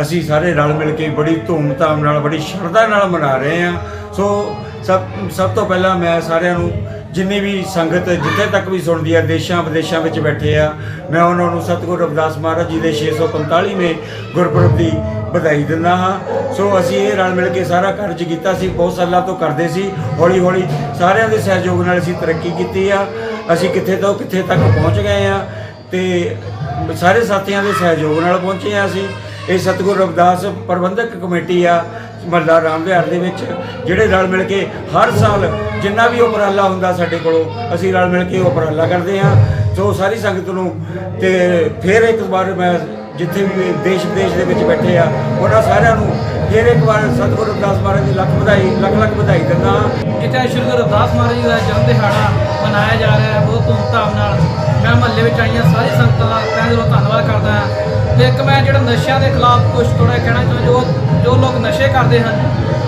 ਅਸੀਂ ਸਾਰੇ ਰਲ ਮਿਲ ਕੇ ਬੜੀ ਧੂਮਧਾਮ ਨਾਲ, ਬੜੀ ਸ਼ਰਧਾ ਨਾਲ ਮਨਾ ਰਹੇ ਹਾਂ। ਸੋ ਸਭ ਤੋਂ ਪਹਿਲਾਂ ਮੈਂ ਸਾਰਿਆਂ ਨੂੰ, ਜਿੰਨੀ ਵੀ ਸੰਗਤ ਜਿੱਥੇ ਤੱਕ ਵੀ ਸੁਣਦੀ ਹੈ, ਦੇਸ਼ਾਂ ਵਿਦੇਸ਼ਾਂ ਵਿੱਚ ਬੈਠੇ ਆ, ਮੈਂ ਉਹਨਾਂ ਨੂੰ ਸਤਿਗੁਰੂ ਰਵਿਦਾਸ ਮਹਾਰਾਜ ਜੀ ਦੇ 645ਵੇਂ ਗੁਰਪੁਰਬ ਦੀ ਵਧਾਈ ਦਿੰਦਾ ਹਾਂ। ਸੋ ਅਸੀਂ ਇਹ ਰਲ ਮਿਲ ਕੇ ਸਾਰਾ ਕਾਰਜ ਕੀਤਾ ਸੀ, ਬਹੁਤ ਸਾਲਾਂ ਤੋਂ ਕਰਦੇ ਸੀ। ਹੌਲੀ ਹੌਲੀ ਸਾਰਿਆਂ ਦੇ ਸਹਿਯੋਗ ਨਾਲ ਅਸੀਂ ਤਰੱਕੀ ਕੀਤੀ ਆ। ਅਸੀਂ ਕਿੱਥੇ ਤੋਂ ਕਿੱਥੇ ਤੱਕ ਪਹੁੰਚ ਗਏ ਆ ਤੇ ਸਾਰੇ ਸਾਥੀਆਂ ਦੇ ਸਹਿਯੋਗ ਨਾਲ ਪਹੁੰਚੇ ਆ। ਅਸੀਂ ਇਹ ਸਤਿਗੁਰੂ ਰਵਿਦਾਸ ਪ੍ਰਬੰਧਕ ਕਮੇਟੀ ਆ ਮਹੱਲਾ ਰਾਮ ਵਿਹਾਰ ਦੇ ਵਿੱਚ, ਜਿਹੜੇ ਰਲ ਮਿਲ ਕੇ ਹਰ ਸਾਲ ਜਿੰਨਾ ਵੀ ਉਪਰਾਲਾ ਹੁੰਦਾ ਸਾਡੇ ਕੋਲੋਂ ਅਸੀਂ ਰਲ ਮਿਲ ਕੇ ਉਪਰਾਲਾ ਕਰਦੇ ਹਾਂ। ਸੋ ਸਾਰੀ ਸੰਗਤ ਨੂੰ ਤੇ ਫਿਰ ਇੱਕ ਵਾਰ ਮੈਂ ਜਿੱਥੇ ਵੀ ਦੇਸ਼ ਵਿਦੇਸ਼ ਦੇ ਵਿੱਚ ਬੈਠੇ ਆ ਉਹਨਾਂ ਸਾਰਿਆਂ ਨੂੰ ਫਿਰ ਇੱਕ ਵਾਰ ਸਤਿਗੁਰੂ ਰਵਿਦਾਸ ਮਹਾਰਾਜ ਦੀ ਲੱਖ ਵਧਾਈ ਦਿੰਦਾ। ਜਿੱਥੇ ਸ੍ਰੀ ਗੁਰੂ ਰਵਿਦਾਸ ਮਹਾਰਾਜ ਜੀ ਦਾ ਜਨਮ ਦਿਹਾੜਾ ਮਨਾਇਆ ਜਾ ਰਿਹਾ ਹੈ ਬਹੁਤ ਧੂਮਧਾਮ ਨਾਲ। ਮੈਂ ਮਹੱਲੇ ਵਿੱਚ ਆਈਆਂ ਸਾਰੀ ਸੰਗਤਾਂ ਦਾ ਤਹਿ ਦਿਲੋਂ ਧੰਨਵਾਦ ਕਰਦਾ ਹਾਂ। ਤੇ ਇੱਕ ਮੈਂ ਜਿਹੜਾ ਨਸ਼ਿਆਂ ਦੇ ਖਿਲਾਫ ਕੁਝ ਥੋੜ੍ਹਾ ਕਹਿਣਾ ਚਾਹੁੰਦਾ, ਜੋ ਲੋਕ ਨਸ਼ੇ ਕਰਦੇ ਹਨ,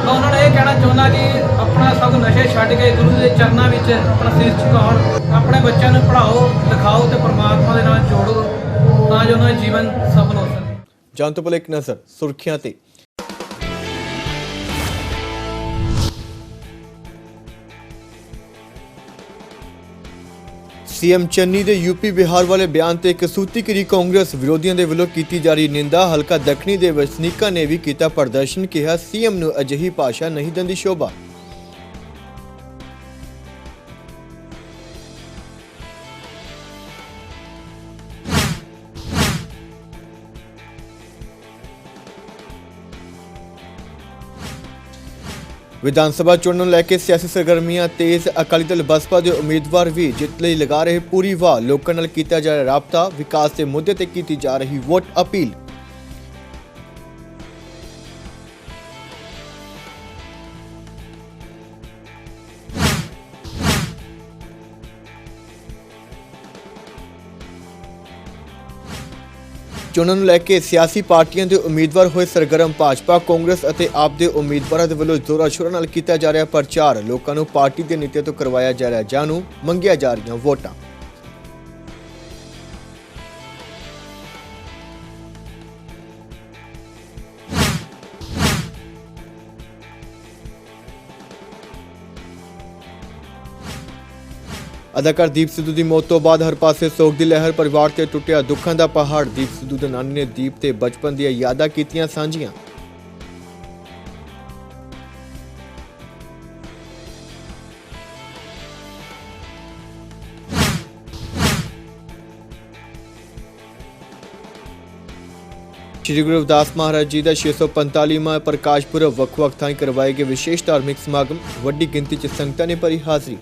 ਮੈਂ ਉਹਨਾਂ ਨੂੰ ਇਹ ਕਹਿਣਾ ਚਾਹੁੰਦਾ ਕਿ ਆਪਣਾ ਸਭ ਨਸ਼ੇ ਛੱਡ ਕੇ ਗੁਰੂ ਦੇ ਚਰਨਾਂ ਵਿੱਚ ਆਪਣਾ ਸਿਰ ਝੁਕਾਉਣ, ਆਪਣੇ ਬੱਚਿਆਂ ਨੂੰ ਪੜ੍ਹਾਓ ਲਿਖਾਓ ਤੇ ਪਰਮਾਤਮਾ ਦੇ ਨਾਲ ਜੋੜੋ ਤਾਂ ਜੋ ਉਹਨਾਂ ਦਾ ਜੀਵਨ ਸਫਲ ਹੋ ਸਕੇ। ਜਾਣ ਤੋਂ ਪਹਿਲਾਂ ਇੱਕ ਨਜ਼ਰ ਸੁਰਖੀਆਂ ਤੇ। सीएम चन्नी ਦੇ यूपी बिहार वाले बयान ਤੇ ਕਸੂਤੀਕਰੀ ਕਾਂਗਰਸ ਵਿਰੋਧੀਆਂ ਦੇ ਵੱਲੋਂ ਕੀਤੀ ਜਾ ਰਹੀ ਨਿੰਦਾ। ਹਲਕਾ ਦੱਖਣੀ ਦੇ ਵਸਨੀਕਾਂ ਨੇ ਵੀ ਕੀਤਾ ਪ੍ਰਦਰਸ਼ਨ, ਕਿਹਾ ਸੀਐਮ ਨੂੰ ਅਜਿਹੀ ਭਾਸ਼ਾ ਨਹੀਂ ਦਿੰਦੀ ਸ਼ੋਭਾ। ਵਿਧਾਨ ਸਭਾ ਚੋਣਾਂ ਨੂੰ ਲੈ ਕੇ ਸਿਆਸੀ ਸਰਗਰਮੀਆਂ ਤੇਜ਼। ਅਕਾਲੀ ਦਲ ਬਸਪਾ ਦੇ ਉਮੀਦਵਾਰ ਵੀ ਜਿੱਤ ਲਈ ਲਗਾ ਰਹੇ ਪੂਰੀ ਵਾਹ। ਲੋਕਾਂ ਨਾਲ ਕੀਤਾ ਜਾ ਰਿਹਾ ਰਾਬਤਾ, ਵਿਕਾਸ ਦੇ ਮੁੱਦੇ ਤੇ ਕੀਤੀ ਜਾ ਰਹੀ ਵੋਟ ਅਪੀਲ। ਚੋਣਾਂ ਨੂੰ ਲੈ ਕੇ ਸਿਆਸੀ ਪਾਰਟੀਆਂ ਦੇ ਉਮੀਦਵਾਰ ਹੋਏ ਸਰਗਰਮ। ਭਾਜਪਾ, ਕਾਂਗਰਸ ਅਤੇ ਆਪ ਦੇ ਉਮੀਦਵਾਰਾਂ ਦੇ ਵੱਲੋਂ ਜ਼ੋਰਾਂ ਸ਼ੋਰਾਂ ਨਾਲ ਕੀਤਾ ਜਾ ਰਿਹਾ ਪ੍ਰਚਾਰ। ਲੋਕਾਂ ਨੂੰ ਪਾਰਟੀ ਦੇ ਨੇਤਿਆਂ ਤੋਂ ਕਰਵਾਇਆ ਜਾ ਰਿਹਾ ਜਾਣੂ, ਮੰਗੀਆਂ ਜਾ ਰਹੀਆਂ ਵੋਟਾਂ। ਅਦਾਕਾਰ ਦੀਪ ਸਿੱਧੂ ਦੀ ਮੌਤ ਤੋਂ ਬਾਅਦ ਹਰ ਪਾਸੇ ਸੋਗ ਦੀ ਲਹਿਰ। ਪਰਿਵਾਰ ਤੇ ਟੁੱਟਿਆ ਦੁੱਖਾਂ ਦਾ ਪਹਾੜ। ਦੀਪ ਸਿੱਧੂ ਦੇ ਨਾਨੀ ਨੇ ਦੀਪ ਤੇ ਬਚਪਨ ਦੀਆਂ ਯਾਦਾਂ ਕੀਤੀਆਂ ਸਾਂਝੀਆਂ। ਸ਼੍ਰੀ ਗੁਰੂ ਰਵਿਦਾਸ ਮਹਾਰਾਜ ਜੀ ਦਾ 645ਵਾਂ ਪ੍ਰਕਾਸ਼ ਪੁਰਬ। ਵੱਖ-ਵੱਖ ਥਾਈਂ ਕਰਵਾਏ ਗਏ ਵਿਸ਼ੇਸ਼ ਧਾਰਮਿਕ ਸਮਾਗਮ। ਵੱਡੀ ਗਿਣਤੀ 'ਚ ਸੰਗਤਾਂ ਨੇ ਭਰੀ ਹਾਜ਼ਰੀ।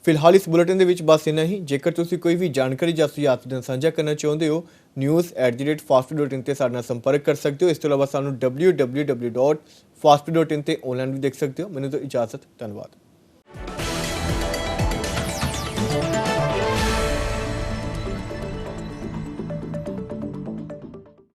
ਫਿਲਹਾਲ ਇਸ ਬੁਲੇਟਿਨ ਦੇ ਵਿੱਚ ਬਸ ਇੰਨਾ ਹੀ। ਜੇਕਰ ਤੁਸੀਂ ਕੋਈ ਵੀ ਜਾਣਕਾਰੀ ਜਾਂ ਸੁਝਾਅ ਸਾਡੇ ਨਾਲ ਸਾਂਝਾ ਕਰਨਾ ਚਾਹੁੰਦੇ ਹੋ, news@fastfood.in ਤੇ ਸਾਡੇ ਨਾਲ ਸੰਪਰਕ ਕਰ ਸਕਦੇ ਹੋ। ਇਸ ਤੋਂ ਇਲਾਵਾ ਸਾਨੂੰ www.fastfood.in ਤੇ ਆਨਲਾਈਨ ਵੀ ਦੇਖ ਸਕਦੇ ਹੋ। ਮੈਨੂੰ ਤਾਂ ਇਜਾਜ਼ਤ, ਧੰਨਵਾਦ।